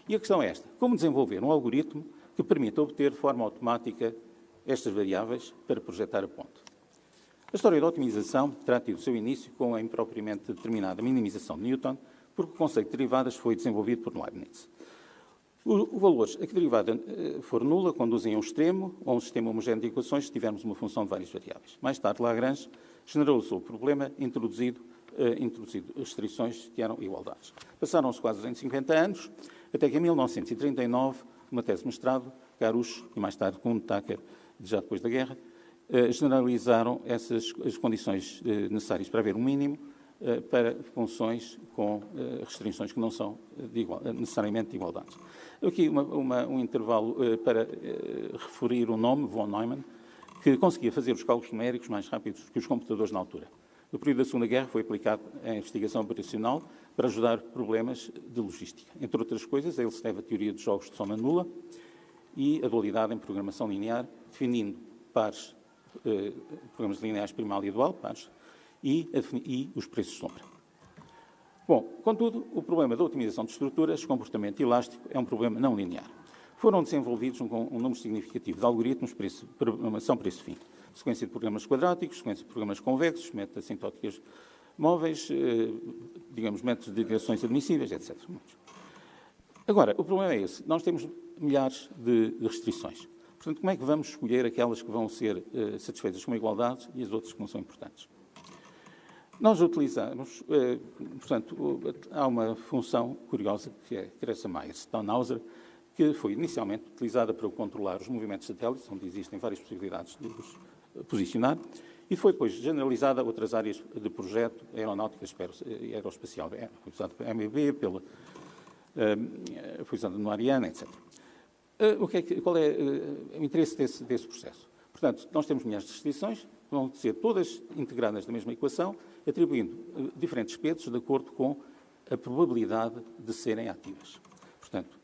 Speaker 1: E a questão é esta: como desenvolver um algoritmo que permita obter de forma automática estas variáveis para projetar a ponte? A história da otimização terá tido o seu início com a impropriamente determinada minimização de Newton, porque o conceito de derivadas foi desenvolvido por Leibniz. Valores a que a derivada for nula conduzem a um extremo ou a um sistema homogéneo de equações se tivermos uma função de várias variáveis. Mais tarde, Lagrange generalizou o problema, introduzindo restrições que eram igualdades. Passaram-se quase 250 anos, até que em 1939, uma tese de mestrado, Karush e mais tarde Kuhn, Tucker, já depois da guerra, generalizaram as condições necessárias para haver um mínimo para funções com restrições que não são necessariamente de igualdades. Aqui um intervalo para referir o nome, von Neumann, que conseguia fazer os cálculos numéricos mais rápidos que os computadores na altura. No período da Segunda Guerra foi aplicado à investigação operacional para ajudar problemas de logística. Entre outras coisas, a ele se deve a teoria dos jogos de soma nula e a dualidade em programação linear, definindo pares, programas lineares primal e dual, pares, e os preços de sombra. Bom, contudo, o problema da otimização de estruturas, comportamento elástico, é um problema não linear. Foram desenvolvidos um número significativo de algoritmos para programação para esse fim. Sequência de programas quadráticos, sequência de programas convexos, métodos assintóticos móveis, digamos, métodos de direções admissíveis, etc. Agora, o problema é esse. Nós temos milhares de restrições. Portanto, como é que vamos escolher aquelas que vão ser satisfeitas com igualdade e as outras que não são importantes? Nós utilizamos, portanto, há uma função curiosa que é Kressa-Myers-Tannhauser, que foi inicialmente utilizada para controlar os movimentos satélites, onde existem várias possibilidades de os posicionar, e foi depois generalizada a outras áreas de projeto, aeronáutica e aeroespacial. Foi usada pela MEB, foi usada no Ariane, etc. Qual é o interesse desse processo? Portanto, nós temos milhares de restrições, vão ser todas integradas na mesma equação, atribuindo diferentes pesos de acordo com a probabilidade de serem ativas. Portanto,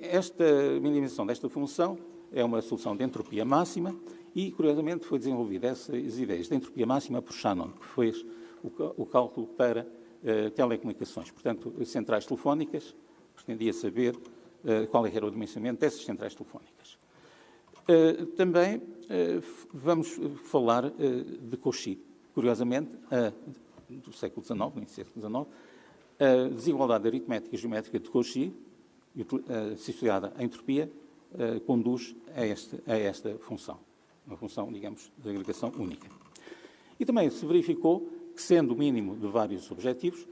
Speaker 1: esta minimização desta função é uma solução de entropia máxima e, curiosamente, foi desenvolvida essas ideias de entropia máxima por Shannon, que fez o cálculo para telecomunicações. Portanto, centrais telefónicas, pretendia saber qual era o dimensionamento dessas centrais telefónicas. Também vamos falar de Cauchy. Curiosamente, do século XIX, no início do século XIX, a desigualdade aritmética e geométrica de Cauchy, associada à entropia, conduz a esta função. Uma função, digamos, de agregação única. E também se verificou que, sendo o mínimo de vários objetivos,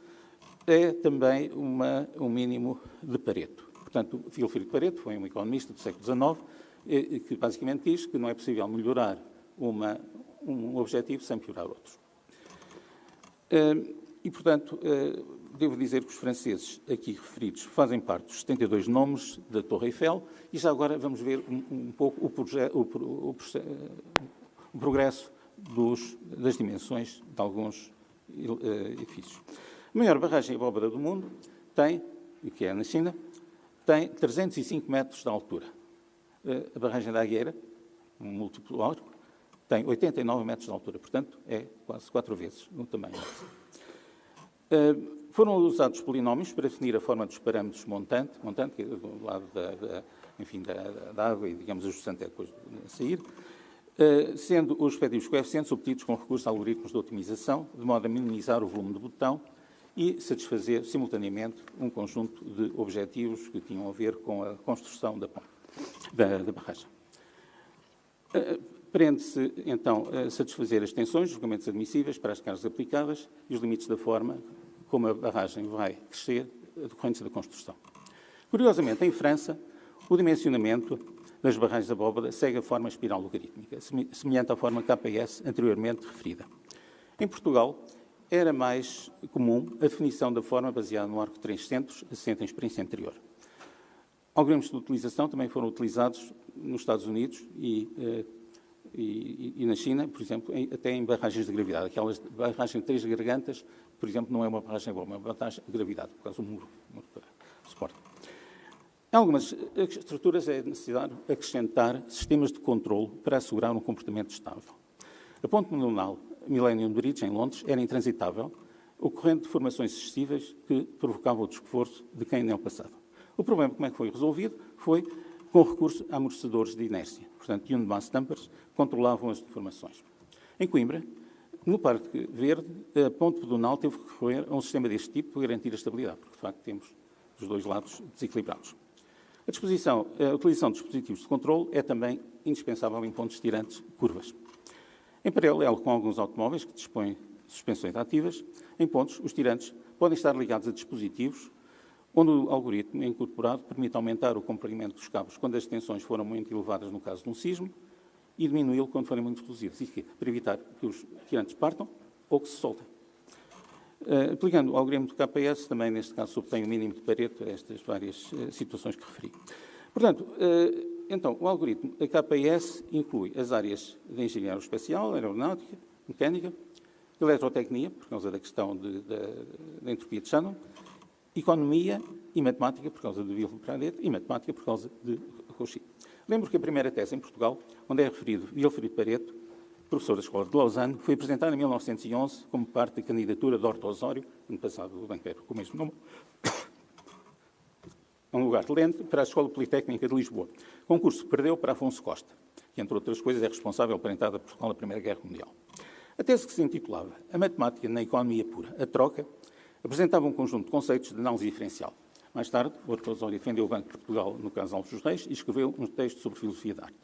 Speaker 1: é também um mínimo de Pareto. Portanto, Filofilo de Pareto foi um economista do século XIX, que basicamente diz que não é possível melhorar um objetivo sem piorar outros. E, portanto, devo dizer que os franceses aqui referidos fazem parte dos 72 nomes da Torre Eiffel e já agora vamos ver um pouco o progresso das dimensões de alguns edifícios. A maior barragem abóbora do mundo tem, e que é na China, tem 305 metros de altura. A barragem da Agueira, um múltiplo áureo, tem 89 metros de altura, portanto, é quase 4 vezes no tamanho. Foram usados polinómios para definir a forma dos parâmetros montante que é do lado da água e, digamos, ajustante é depois de sair, sendo os respectivos coeficientes obtidos com recurso a algoritmos de otimização, de modo a minimizar o volume de botão e satisfazer simultaneamente um conjunto de objetivos que tinham a ver com a construção da barragem. Prende-se, então, a satisfazer as tensões, os argumentos admissíveis para as cargas aplicadas e os limites da forma como a barragem vai crescer decorrentes da construção. Curiosamente, em França, o dimensionamento das barragens de abóbora segue a forma espiral logarítmica, semelhante à forma KS anteriormente referida. Em Portugal, era mais comum a definição da forma baseada no arco de 3 centros, assente em experiência anterior. Algoritmos de utilização também foram utilizados nos Estados Unidos e na China, por exemplo, até em barragens de gravidade. Aquelas barragens de 3 gargantas, por exemplo, não é uma barragem boa, é uma barragem de gravidade, por causa do muro para suporte. Em algumas estruturas é necessário acrescentar sistemas de controle para assegurar um comportamento estável. A ponte modal Millennium Bridge, em Londres, era intransitável, ocorrendo deformações excessivas que provocavam o desconforto de quem nele passava. O problema, como é que foi resolvido? Foi com recurso a amortecedores de inércia. Portanto, Unit Mass Dampers controlavam as deformações. Em Coimbra, no Parque Verde, a ponte pedonal teve que recorrer a um sistema deste tipo para garantir a estabilidade, porque, de facto, temos os dois lados desequilibrados. A utilização de dispositivos de controle é também indispensável em pontos tirantes curvas. Em paralelo com alguns automóveis que dispõem de suspensões ativas, em pontos, os tirantes podem estar ligados a dispositivos onde o algoritmo incorporado permite aumentar o comprimento dos cabos quando as tensões foram muito elevadas no caso de um sismo e diminuí-lo quando forem muito explosivos, para evitar que os tirantes partam ou que se soltem. Aplicando o algoritmo de KPS, também neste caso se obtém o mínimo de Pareto a estas várias situações que referi. Portanto, então, o algoritmo KPS inclui as áreas de engenharia aeroespacial, aeronáutica, mecânica, eletrotecnia, por causa da questão da entropia de Shannon, economia e matemática, por causa de Wilhelm Pareto, e matemática, por causa de Cauchy. Lembro que a primeira tese em Portugal, onde é referido Wilfried Pareto, professor da Escola de Lausanne, foi apresentada em 1911 como parte da candidatura de Horto Osório, no passado do banqueiro com o mesmo nome, a um lugar de lente para a Escola Politécnica de Lisboa. Concurso que perdeu para Afonso Costa, que, entre outras coisas, é responsável pela entrada de Portugal na Primeira Guerra Mundial. A tese que se intitulava A Matemática na Economia Pura, a Troca, apresentava um conjunto de conceitos de análise diferencial. Mais tarde, Horto Osório defendeu o Banco de Portugal, no caso Alves dos Reis, e escreveu um texto sobre filosofia da arte.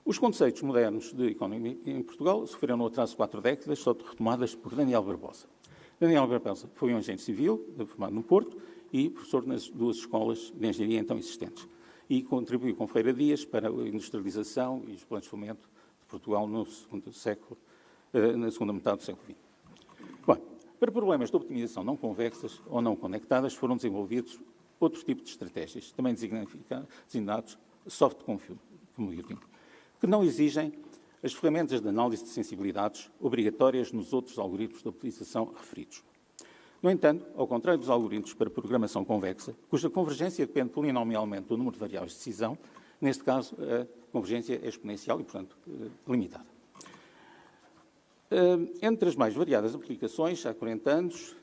Speaker 1: Os conceitos modernos de economia em Portugal sofreram no atraso de 4 décadas, só retomadas por Daniel Barbosa. Daniel Barbosa foi um engenheiro civil, formado no Porto, e professor nas 2 escolas de engenharia então existentes. E contribuiu com Ferreira Dias para a industrialização e os planos de fomento de Portugal na segunda metade do século XX. Bom, para problemas de optimização não convexas ou não conectadas, foram desenvolvidos outros tipos de estratégias, também designados soft computing, que não exigem as ferramentas de análise de sensibilidades obrigatórias nos outros algoritmos de optimização referidos. No entanto, ao contrário dos algoritmos para programação convexa, cuja convergência depende polinomialmente do número de variáveis de decisão, neste caso, a convergência é exponencial e, portanto, limitada. Entre as mais variadas aplicações, há 40 anos,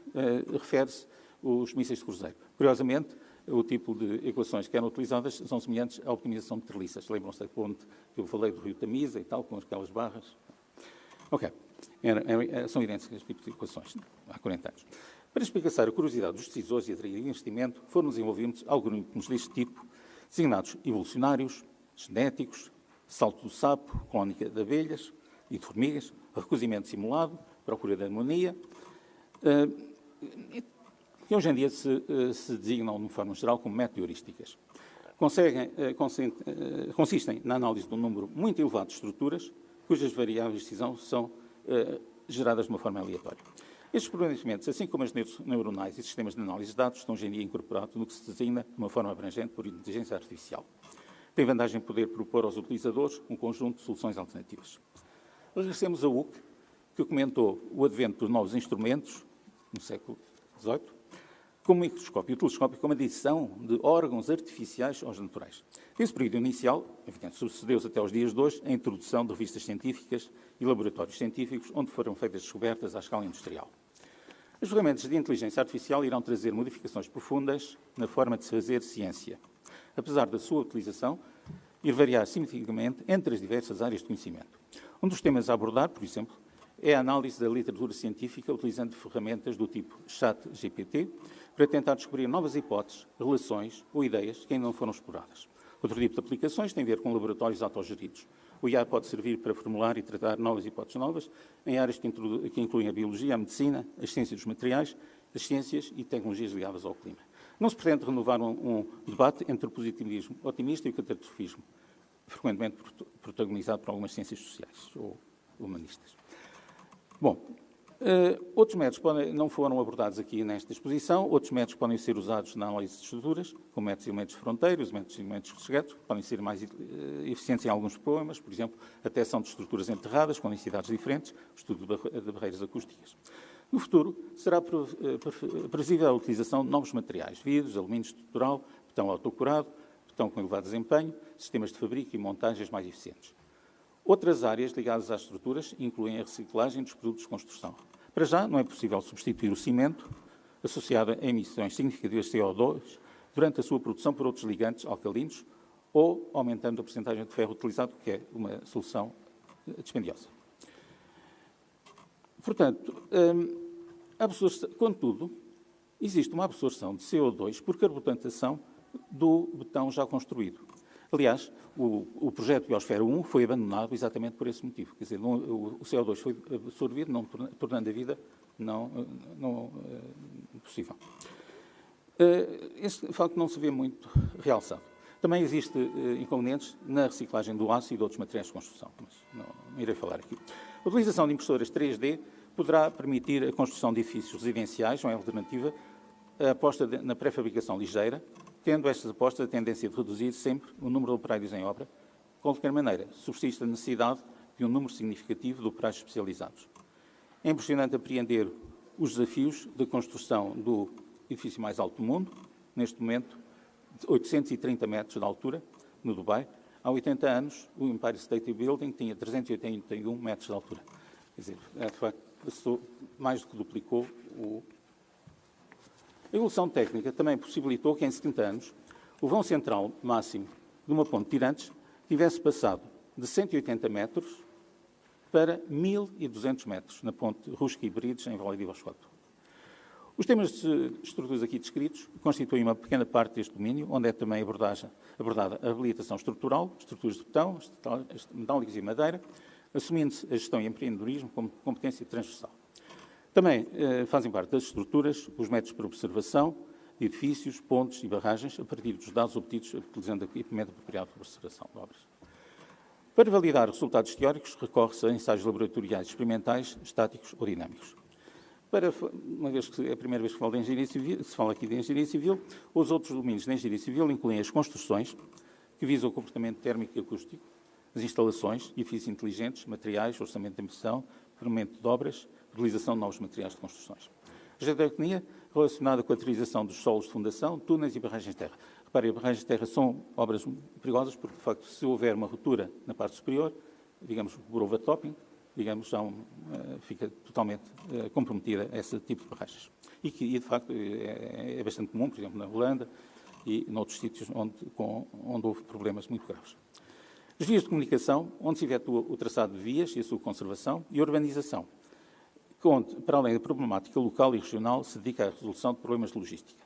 Speaker 1: refere-se os mísseis de cruzeiro. Curiosamente, o tipo de equações que eram utilizadas são semelhantes à optimização de treliças. Lembram-se da ponte que eu falei do rio Tamisa e tal, com aquelas barras? Ok. São idênticas este tipo de equações, há 40 anos. Para explicar a curiosidade dos decisores e atrair investimento, foram desenvolvidos algoritmos deste tipo, designados evolucionários, genéticos, salto do sapo, colónica de abelhas e de formigas, recozimento simulado, procura da harmonia, que hoje em dia se designam, de uma forma geral, como meteorísticas. Consistem na análise de um número muito elevado de estruturas, cujas variáveis de decisão são geradas de uma forma aleatória. Estes procedimentos, assim como as redes neuronais e sistemas de análise de dados, estão hoje em dia incorporados no que se designa de uma forma abrangente por inteligência artificial. Tem vantagem em poder propor aos utilizadores um conjunto de soluções alternativas. Regressemos a Hooke, que comentou o advento dos novos instrumentos, no século XVIII, como o microscópio e o telescópio, como adição de órgãos artificiais aos naturais. Nesse período inicial, evidente, sucedeu-se até aos dias de hoje a introdução de revistas científicas e laboratórios científicos onde foram feitas descobertas à escala industrial. As ferramentas de inteligência artificial irão trazer modificações profundas na forma de se fazer ciência, apesar da sua utilização ir variar significativamente entre as diversas áreas de conhecimento. Um dos temas a abordar, por exemplo, é a análise da literatura científica utilizando ferramentas do tipo ChatGPT para tentar descobrir novas hipóteses, relações ou ideias que ainda não foram exploradas. Outro tipo de aplicações tem a ver com laboratórios autogeridos. O IA pode servir para formular e tratar novas hipóteses novas em áreas que incluem a biologia, a medicina, as ciências dos materiais, as ciências e tecnologias ligadas ao clima. Não se pretende renovar um debate entre o positivismo otimista e o catastrofismo, frequentemente protagonizado por algumas ciências sociais ou humanistas. Bom, outros métodos não foram abordados aqui nesta exposição. Outros métodos podem ser usados na análise de estruturas, como métodos e elementos de fronteira, os métodos e elementos secretos, que podem ser mais eficientes em alguns problemas, por exemplo, a detecção de estruturas enterradas com densidades diferentes, o estudo de barreiras acústicas. No futuro, será previsível a utilização de novos materiais, vidros, alumínio estrutural, betão autocurado, betão com elevado desempenho, sistemas de fabrico e montagens mais eficientes. Outras áreas ligadas às estruturas incluem a reciclagem dos produtos de construção. Para já, não é possível substituir o cimento associado a emissões significativas de CO2 durante a sua produção por outros ligantes alcalinos ou aumentando a percentagem de ferro utilizado, que é uma solução dispendiosa. Portanto, contudo, existe uma absorção de CO2 por carbonatação do betão já construído. Aliás, o projeto Biosfera 1 foi abandonado exatamente por esse motivo. Quer dizer, o CO2 foi absorvido, tornando a vida não possível. Este facto não se vê muito realçado. Também existem inconvenientes na reciclagem do aço e de outros materiais de construção, mas não irei falar aqui. A utilização de impressoras 3D poderá permitir a construção de edifícios residenciais, não é alternativa, a aposta na pré-fabricação ligeira, tendo estas apostas a tendência de reduzir sempre o número de operários em obra. De qualquer maneira, subsiste a necessidade de um número significativo de operários especializados. É impressionante apreender os desafios da construção do edifício mais alto do mundo, neste momento, de 830 metros de altura, no Dubai. Há 80 anos, o Empire State Building tinha 381 metros de altura. Quer dizer, de facto, mais do que duplicou o... A evolução técnica também possibilitou que, em 70 anos, o vão central máximo de uma ponte de Tirantes tivesse passado de 180 metros para 1.200 metros na ponte Rusky Bridge, em Vale de Boscoto. Os temas de estruturas aqui descritos constituem uma pequena parte deste domínio, onde é também abordada a habilitação estrutural, estruturas de betão, metálicas e madeira, assumindo-se a gestão e empreendedorismo como competência transversal. Também fazem parte das estruturas os métodos para observação de edifícios, pontes e barragens, a partir dos dados obtidos utilizando equipamento apropriado para observação de obras. Para validar resultados teóricos, recorre-se a ensaios laboratoriais experimentais, estáticos ou dinâmicos. Uma vez que é a primeira vez que se fala aqui de engenharia civil, os outros domínios da engenharia civil incluem as construções, que visam o comportamento térmico e acústico, as instalações, edifícios inteligentes, materiais, orçamento de emissão, ferramenta de obras, utilização de novos materiais de construções. A geotecnia, relacionada com a utilização dos solos de fundação, túneis e barragens de terra. Reparem, barragens de terra são obras perigosas porque, de facto, se houver uma ruptura na parte superior, digamos, por overtopping, digamos, já fica totalmente comprometida esse tipo de barragens. E que, de facto, é bastante comum, por exemplo, na Holanda e noutros sítios onde houve problemas muito graves. As vias de comunicação, onde se efetua o traçado de vias e a sua conservação, e a urbanização, onde, para além da problemática local e regional, se dedica à resolução de problemas de logística.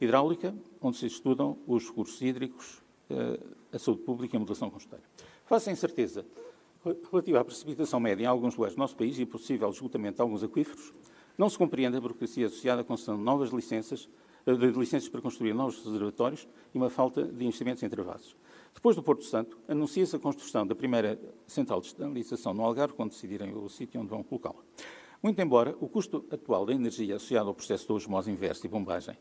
Speaker 1: Hidráulica, onde se estudam os recursos hídricos, a saúde pública e a modulação costeira. Face à incerteza relativa à precipitação média em alguns lugares do nosso país e possível esgotamento de alguns aquíferos, não se compreende a burocracia associada à concessão de novas licenças para construir novos reservatórios e uma falta de investimentos em travassos. Depois do Porto Santo, anuncia-se a construção da primeira central de estabilização no Algarve, quando decidirem o sítio onde vão colocá-la. Muito embora o custo atual da energia associado ao processo de osmose inversa e bombagem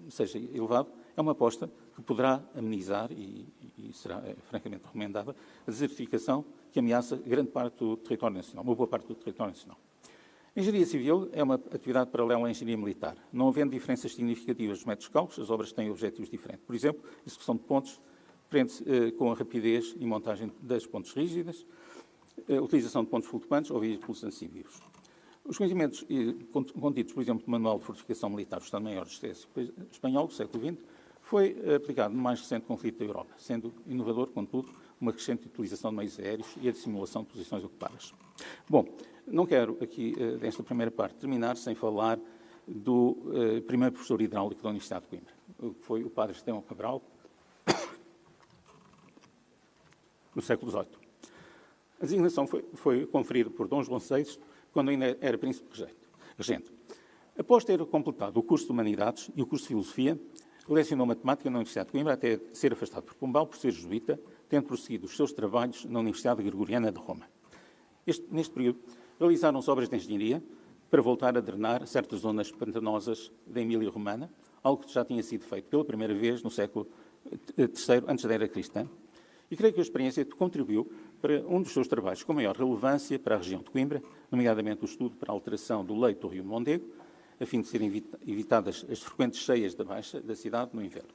Speaker 1: seja elevado, é uma aposta que poderá amenizar, e será francamente recomendada, a desertificação que ameaça grande parte do território nacional, uma boa parte do território nacional. A engenharia civil é uma atividade paralela à engenharia militar. Não havendo diferenças significativas dos métodos de cálculo, as obras têm objetivos diferentes. Por exemplo, a execução de pontes prende-se com a rapidez e montagem das pontes rígidas, a utilização de pontos flutuantes ou veículos anfíbios. Os conhecimentos contidos, por exemplo, do Manual de Fortificação Militar do Estado-Maior do Exército Espanhol do século XX, foi aplicado no mais recente conflito da Europa, sendo inovador, contudo, uma crescente utilização de meios aéreos e a dissimulação de posições ocupadas. Bom, não quero aqui, desta primeira parte, terminar sem falar do primeiro professor hidráulico da Universidade de Coimbra, que foi o padre Estevão Cabral, no século XVIII. A designação foi conferida por Dom João VI, quando ainda era príncipe regente. Após ter completado o curso de Humanidades e o curso de Filosofia, lecionou Matemática na Universidade de Coimbra até ser afastado por Pombal por ser jesuíta, tendo prosseguido os seus trabalhos na Universidade Gregoriana de Roma. Neste período, realizaram-se obras de engenharia para voltar a drenar certas zonas pantanosas da Emília-Romana, algo que já tinha sido feito pela primeira vez no século III, antes da era cristã, e creio que a experiência contribuiu para um dos seus trabalhos com maior relevância para a região de Coimbra, nomeadamente o estudo para a alteração do leito do rio Mondego, a fim de serem evitadas as frequentes cheias da baixa da cidade no inverno.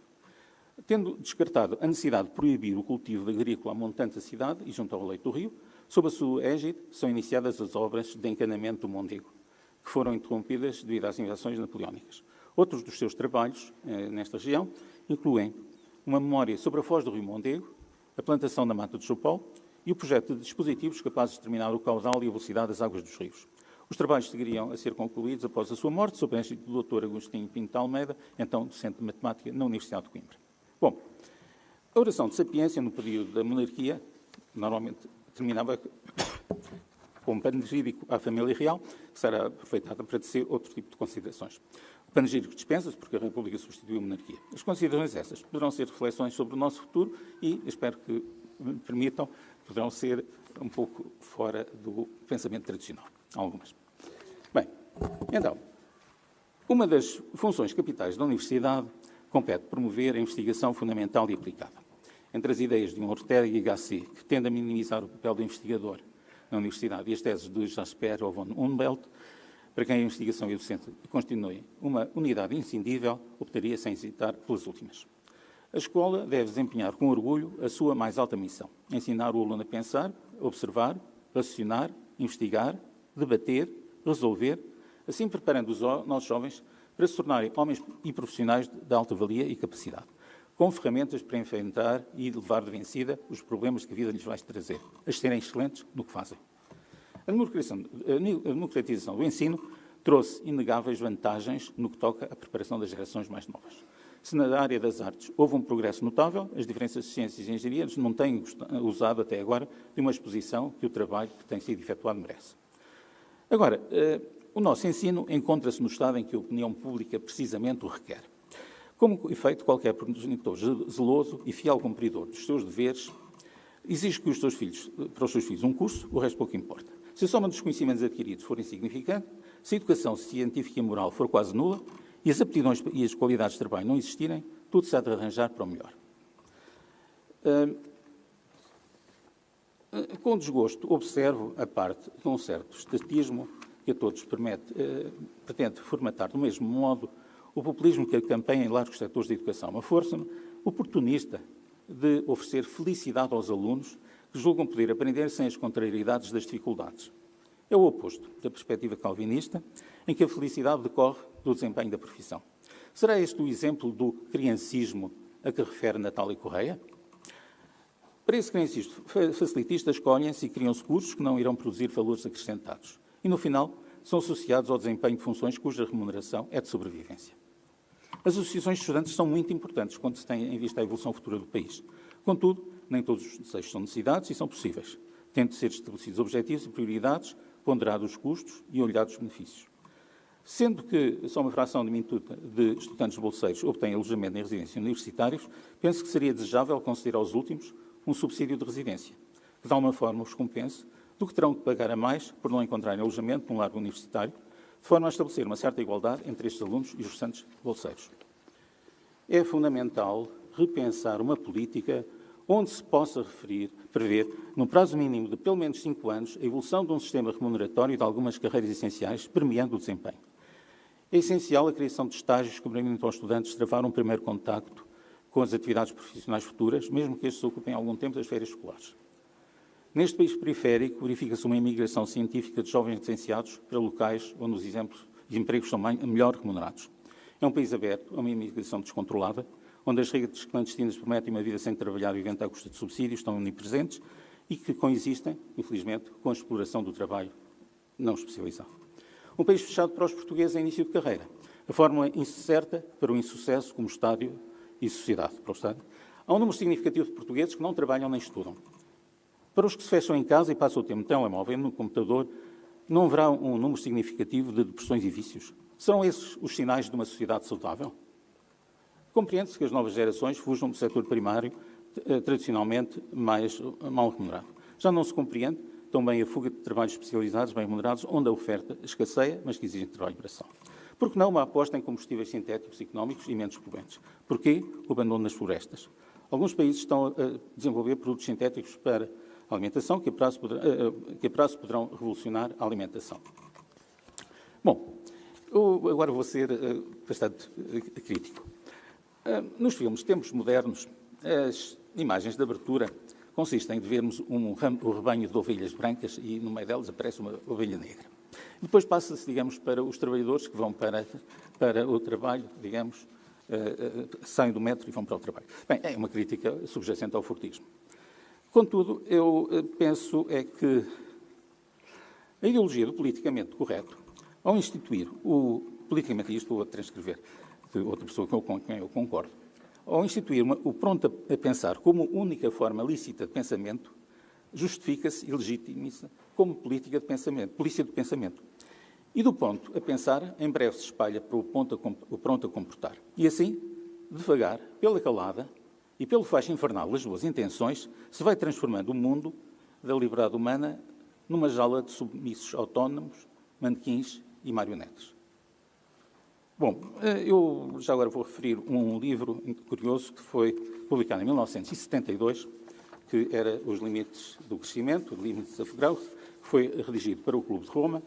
Speaker 1: Tendo descartado a necessidade de proibir o cultivo agrícola a montante da cidade e junto ao leito do rio, sob a sua égide são iniciadas as obras de encanamento do Mondego, que foram interrompidas devido às invasões napoleónicas. Outros dos seus trabalhos nesta região incluem uma memória sobre a foz do rio Mondego, a plantação da mata de choupal e o projeto de dispositivos capazes de determinar o caudal e a velocidade das águas dos rios. Os trabalhos seguiriam a ser concluídos após a sua morte, sob a égide do Dr. Agostinho Pinto de Almeida, então docente de Matemática na Universidade de Coimbra. Bom, a oração de sapiência no período da monarquia normalmente terminava com um panegírico à família real, que será aproveitada para tecer outro tipo de considerações. O panegírico dispensa-se porque a República substituiu a monarquia. As considerações essas poderão ser reflexões sobre o nosso futuro e, espero que me permitam, poderão ser um pouco fora do pensamento tradicional. Algumas. Bem, então, uma das funções capitais da Universidade compete promover a investigação fundamental e aplicada. Entre as ideias de um Ortega y Gasset, que tende a minimizar o papel do investigador na Universidade, e as teses de Jasper ou von Humboldt, para quem a investigação e o docente constituem uma unidade inscindível, optaria sem hesitar pelas últimas. A escola deve desempenhar com orgulho a sua mais alta missão: ensinar o aluno a pensar, observar, raciocinar, investigar, debater, resolver, assim preparando os nossos jovens para se tornarem homens e profissionais de alta valia e capacidade, com ferramentas para enfrentar e levar de vencida os problemas que a vida lhes vai trazer, a serem excelentes no que fazem. A democratização do ensino trouxe inegáveis vantagens no que toca à preparação das gerações mais novas. Se na área das artes houve um progresso notável, as diferenças de ciências e engenharias não têm usado até agora de uma exposição que o trabalho que tem sido efetuado merece. Agora, o nosso ensino encontra-se no estado em que a opinião pública precisamente o requer. Como efeito, qualquer progenitor zeloso e fiel cumpridor dos seus deveres exige que para os seus filhos um curso, o resto pouco importa. Se a soma dos conhecimentos adquiridos for insignificante, se a educação científica e moral for quase nula e as aptidões e as qualidades de trabalho não existirem, tudo se há de arranjar para o melhor. Com desgosto, observo a parte de um certo estatismo que a todos pretende formatar do mesmo modo o populismo que campanha em largos setores da educação, uma força oportunista de oferecer felicidade aos alunos que julgam poder aprender sem as contrariedades das dificuldades. É o oposto da perspectiva calvinista, em que a felicidade decorre do desempenho da profissão. Será este o exemplo do criancismo a que refere Natália Correia? Para esse criancismo facilitista, escolhem-se e criam-se cursos que não irão produzir valores acrescentados. E, no final, são associados ao desempenho de funções cuja remuneração é de sobrevivência. As associações de estudantes são muito importantes quando se tem em vista a evolução futura do país. Contudo, nem todos os desejos são necessidades e são possíveis, tendo de ser estabelecidos objetivos e prioridades, ponderados os custos e olhados os benefícios. Sendo que só uma fração diminuta de estudantes bolseiros obtém alojamento em residências universitários, penso que seria desejável conceder aos últimos um subsídio de residência, que de alguma forma os compense do que terão de pagar a mais por não encontrarem alojamento num lar universitário, de forma a estabelecer uma certa igualdade entre estes alunos e os restantes bolseiros. É fundamental repensar uma política onde se possa prever, num prazo mínimo de pelo menos 5 anos, a evolução de um sistema remuneratório de algumas carreiras essenciais, premiando o desempenho. É essencial a criação de estágios que permitam aos estudantes travar um primeiro contacto com as atividades profissionais futuras, mesmo que estes ocupem algum tempo das férias escolares. Neste país periférico, verifica-se uma imigração científica de jovens licenciados para locais onde os empregos são melhor remunerados. É um país aberto a uma imigração descontrolada, onde as redes clandestinas prometem uma vida sem trabalhar e vivendo à custa de subsídios, estão omnipresentes e que coexistem, infelizmente, com a exploração do trabalho não especializado. Um país fechado para os portugueses em início de carreira. A fórmula incerta para o insucesso como Estado e sociedade. Para o Estado. Há um número significativo de portugueses que não trabalham nem estudam. Para os que se fecham em casa e passam o tempo no telemóvel, no computador, não haverá um número significativo de depressões e vícios. Serão esses os sinais de uma sociedade saudável? Compreende-se que as novas gerações fujam do setor primário, tradicionalmente mais mal remunerado. Já não se compreende também a fuga de trabalhos especializados bem remunerados, onde a oferta escasseia, mas que exigem trabalho e bração. Por que não uma aposta em combustíveis sintéticos económicos e menos poluentes? Porquê o abandono das florestas? Alguns países estão a desenvolver produtos sintéticos para a alimentação que a prazo poderão revolucionar a alimentação. Bom, eu agora vou ser bastante crítico. Nos filmes de tempos modernos, as imagens de abertura consistem em vermos um rebanho de ovelhas brancas e no meio delas aparece uma ovelha negra. Depois passa-se, digamos, para os trabalhadores que vão para o trabalho, digamos, saem do metro e vão para o trabalho. Bem, é uma crítica subjacente ao fortismo. Contudo, eu penso é que a ideologia do politicamente correto, ao instituir o politicamente, e isto vou transcrever de outra pessoa com quem eu concordo, ao instituir o pronto a pensar como única forma lícita de pensamento, justifica-se e legitima-se como política de pensamento, polícia de pensamento. E do ponto a pensar, em breve se espalha para o pronto a comportar. E assim, devagar, pela calada e pelo faixo infernal das boas intenções, se vai transformando o mundo da liberdade humana numa jaula de submissos autónomos, manequins e marionetes. Bom, eu já agora vou referir um livro curioso que foi publicado em 1972, que era Os Limites do Crescimento, Limits of Growth, que foi redigido para o Clube de Roma,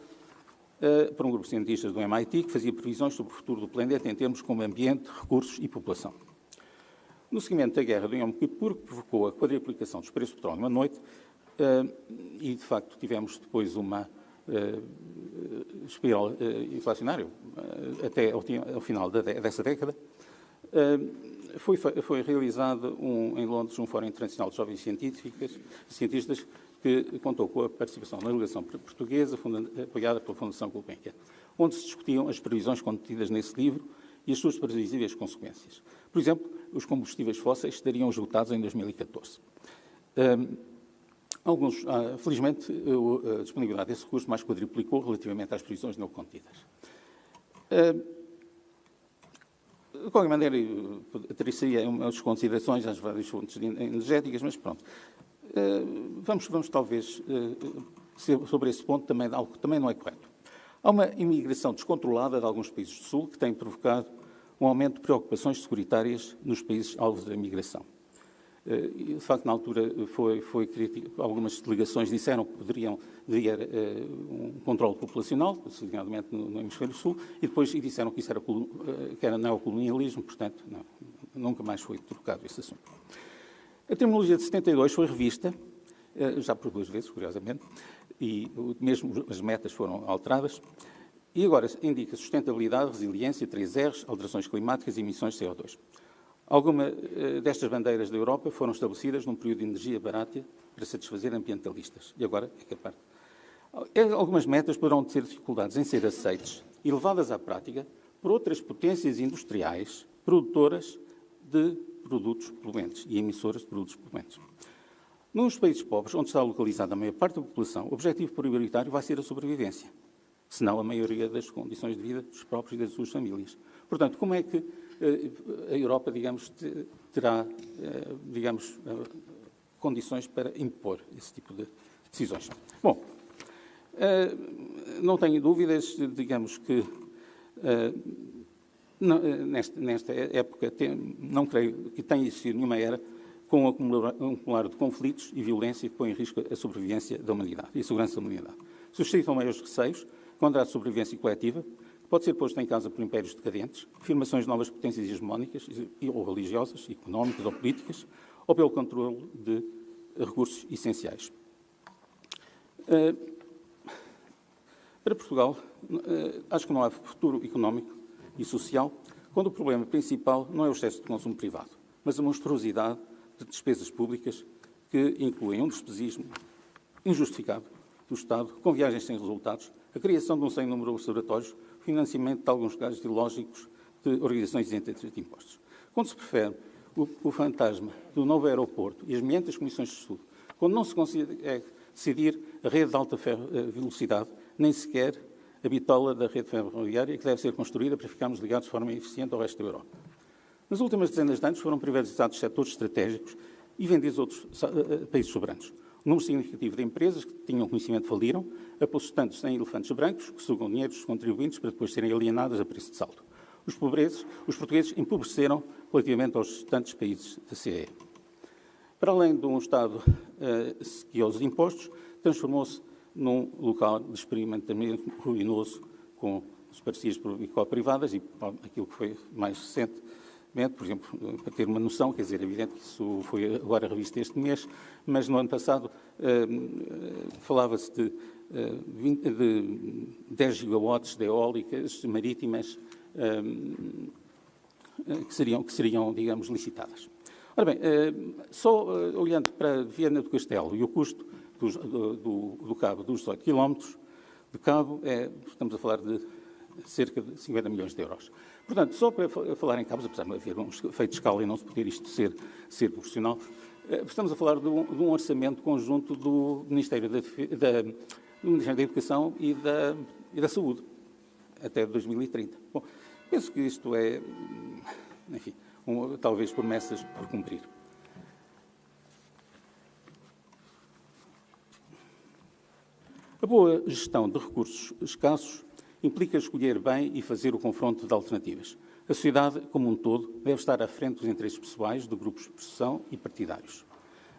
Speaker 1: por um grupo de cientistas do MIT, que fazia previsões sobre o futuro do planeta em termos como ambiente, recursos e população. No seguimento da guerra do Yom Kippur, que provocou a quadriplicação dos preços do petróleo numa noite, e de facto tivemos depois uma espiral inflacionária até ao final dessa década, foi realizado em Londres um fórum internacional de jovens cientistas que contou com a participação da delegação portuguesa, apoiada pela Fundação Gulbenkian, onde se discutiam as previsões contidas nesse livro e as suas previsíveis consequências. Por exemplo, os combustíveis fósseis estariam esgotados em 2014. Felizmente, a disponibilidade desse recurso mais quadruplicou relativamente às previsões não contidas. De qualquer maneira, teria umas considerações às várias fontes energéticas, mas pronto. Vamos talvez, sobre esse ponto, também algo que também não é correto. Há uma imigração descontrolada de alguns países do Sul que tem provocado um aumento de preocupações securitárias nos países alvos da imigração. De facto, na altura, foi crítico. Algumas delegações disseram que deveria haver um controle populacional, nomeadamente no Hemisfério Sul, e depois disseram que isso era neocolonialismo, portanto, nunca mais foi trocado esse assunto. A terminologia de 72 foi revista, já por 2 vezes, curiosamente, e mesmo as metas foram alteradas, e agora indica sustentabilidade, resiliência, 3 R's, alterações climáticas e emissões de CO2. Algumas destas bandeiras da Europa foram estabelecidas num período de energia barata para satisfazer ambientalistas. E agora é que a parte. Algumas metas poderão ter dificuldades em ser aceites e levadas à prática por outras potências industriais produtoras de produtos poluentes e emissoras de produtos poluentes. Nos países pobres, onde está localizada a maior parte da população, o objetivo prioritário vai ser a sobrevivência. senão a maioria das condições de vida dos próprios e das suas famílias. Portanto, como é que a Europa, digamos, terá, digamos, condições para impor esse tipo de decisões? Bom, não tenho dúvidas, digamos que nesta época não creio que tenha existido nenhuma era com um acumular de conflitos e violência que põe em risco a sobrevivência da humanidade e a segurança da humanidade. Suscitam maiores receios contra a sobrevivência coletiva, que pode ser posta em causa por impérios decadentes, afirmações de novas potências hegemónicas ou religiosas, económicas ou políticas, ou pelo controle de recursos essenciais. Para Portugal, acho que não há futuro económico e social quando o problema principal não é o excesso de consumo privado, mas a monstruosidade de despesas públicas que incluem um despesismo injustificado do Estado, com viagens sem resultados, a criação de um sem número de observatórios, o financiamento de alguns casos ideológicos de organizações isentas de impostos. Quando se prefere o fantasma do novo aeroporto e as 500 comissões de estudo, quando não se consegue decidir a rede de alta velocidade, nem sequer a bitola da rede ferroviária que deve ser construída para ficarmos ligados de forma eficiente ao resto da Europa. Nas últimas dezenas de anos foram privatizados setores estratégicos e vendidos a outros países soberanos. Um número significativo de empresas que tinham conhecimento faliram, apostantes em elefantes brancos que sugam dinheiro dos contribuintes para depois serem alienadas a preço de saldo. Os portugueses empobreceram relativamente aos restantes países da CE. Para além de um Estado sequioso de impostos, transformou-se num local de experimentamento ruinoso com as parcerias público-privadas e aquilo que foi mais recentemente, por exemplo, para ter uma noção, quer dizer, é evidente que isso foi agora revisto este mês, mas no ano passado falava-se de 10 gigawatts de eólicas marítimas que seriam, digamos, licitadas. Ora bem, só olhando para Viana do Castelo e o custo do cabo dos 18 km de cabo, estamos a falar de cerca de 50 milhões de euros. Portanto, só para falar em cabos, apesar de haver um efeito de escala e não se poder isto ser proporcional, estamos a falar de um orçamento conjunto do Ministério da Educação e da Saúde, até 2030. Bom, penso que isto é, enfim, talvez promessas por cumprir. A boa gestão de recursos escassos implica escolher bem e fazer o confronto de alternativas. A sociedade, como um todo, deve estar à frente dos interesses pessoais de grupos de pressão e partidários.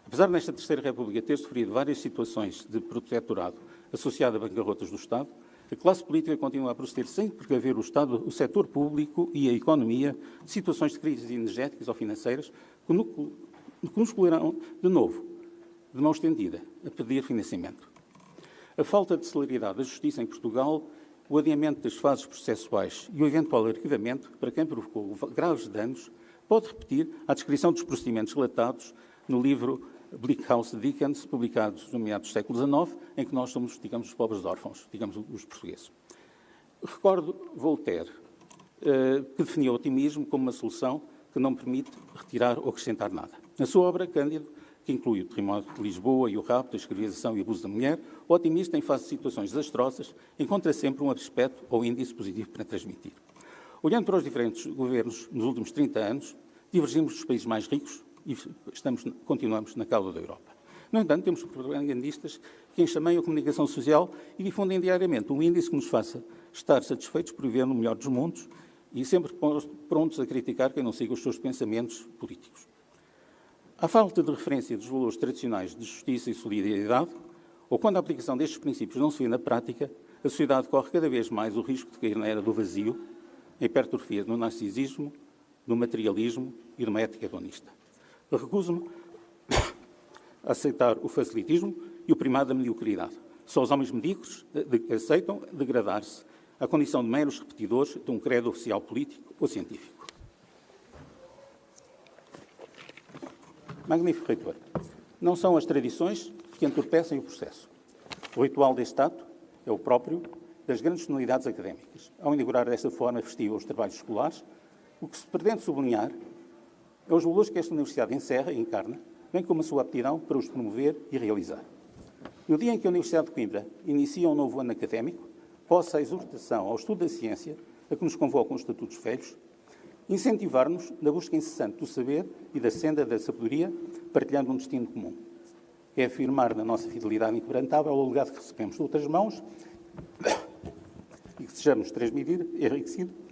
Speaker 1: Apesar desta Terceira República ter sofrido várias situações de protetorado associado a bancarrotas do Estado, a classe política continua a proceder sem precaver o Estado, o setor público e a economia de situações de crises energéticas ou financeiras que nos colarão de novo, de mão estendida, a pedir financiamento. A falta de celeridade da justiça em Portugal, o adiamento das fases processuais e o eventual arquivamento, para quem provocou graves danos, pode repetir a descrição dos procedimentos relatados no livro Bleak House de Dickens, publicados no meados do século XIX, em que nós somos, digamos, os pobres órfãos, digamos, os portugueses. Recordo Voltaire, que definiu o otimismo como uma solução que não permite retirar ou acrescentar nada. Na sua obra, Cândido, que inclui o terremoto de Lisboa e o rapto, a escravização e o abuso da mulher, o otimista, em face de situações desastrosas, encontra sempre um aspecto ou índice positivo para transmitir. Olhando para os diferentes governos nos últimos 30 anos, divergimos dos países mais ricos e continuamos na cauda da Europa. No entanto, temos propagandistas que enxameiam a comunicação social e difundem diariamente um índice que nos faça estar satisfeitos por viver no melhor dos mundos e sempre prontos a criticar quem não siga os seus pensamentos políticos. À falta de referência dos valores tradicionais de justiça e solidariedade, ou quando a aplicação destes princípios não se vê na prática, a sociedade corre cada vez mais o risco de cair na era do vazio, em hipertrofia do narcisismo, do materialismo e de uma ética hedonista. Recuso-me a aceitar o facilitismo e o primado da mediocridade. Só os homens medíocres aceitam degradar-se à condição de meros repetidores de um credo oficial político ou científico. Magnífico reitor, não são as tradições que entorpecem o processo. O ritual deste ato é o próprio das grandes tonalidades académicas. Ao inaugurar desta forma festiva os trabalhos escolares, o que se pretende sublinhar é os valores que esta Universidade encerra e encarna, bem como a sua aptidão para os promover e realizar. No dia em que a Universidade de Coimbra inicia um novo ano académico, vossa exortação ao estudo da ciência, a que nos convocam os Estatutos Velhos, incentivar-nos na busca incessante do saber e da senda da sabedoria, partilhando um destino comum. É afirmar na nossa fidelidade inquebrantável ao legado que recebemos de outras mãos e que desejamos transmitir enriquecido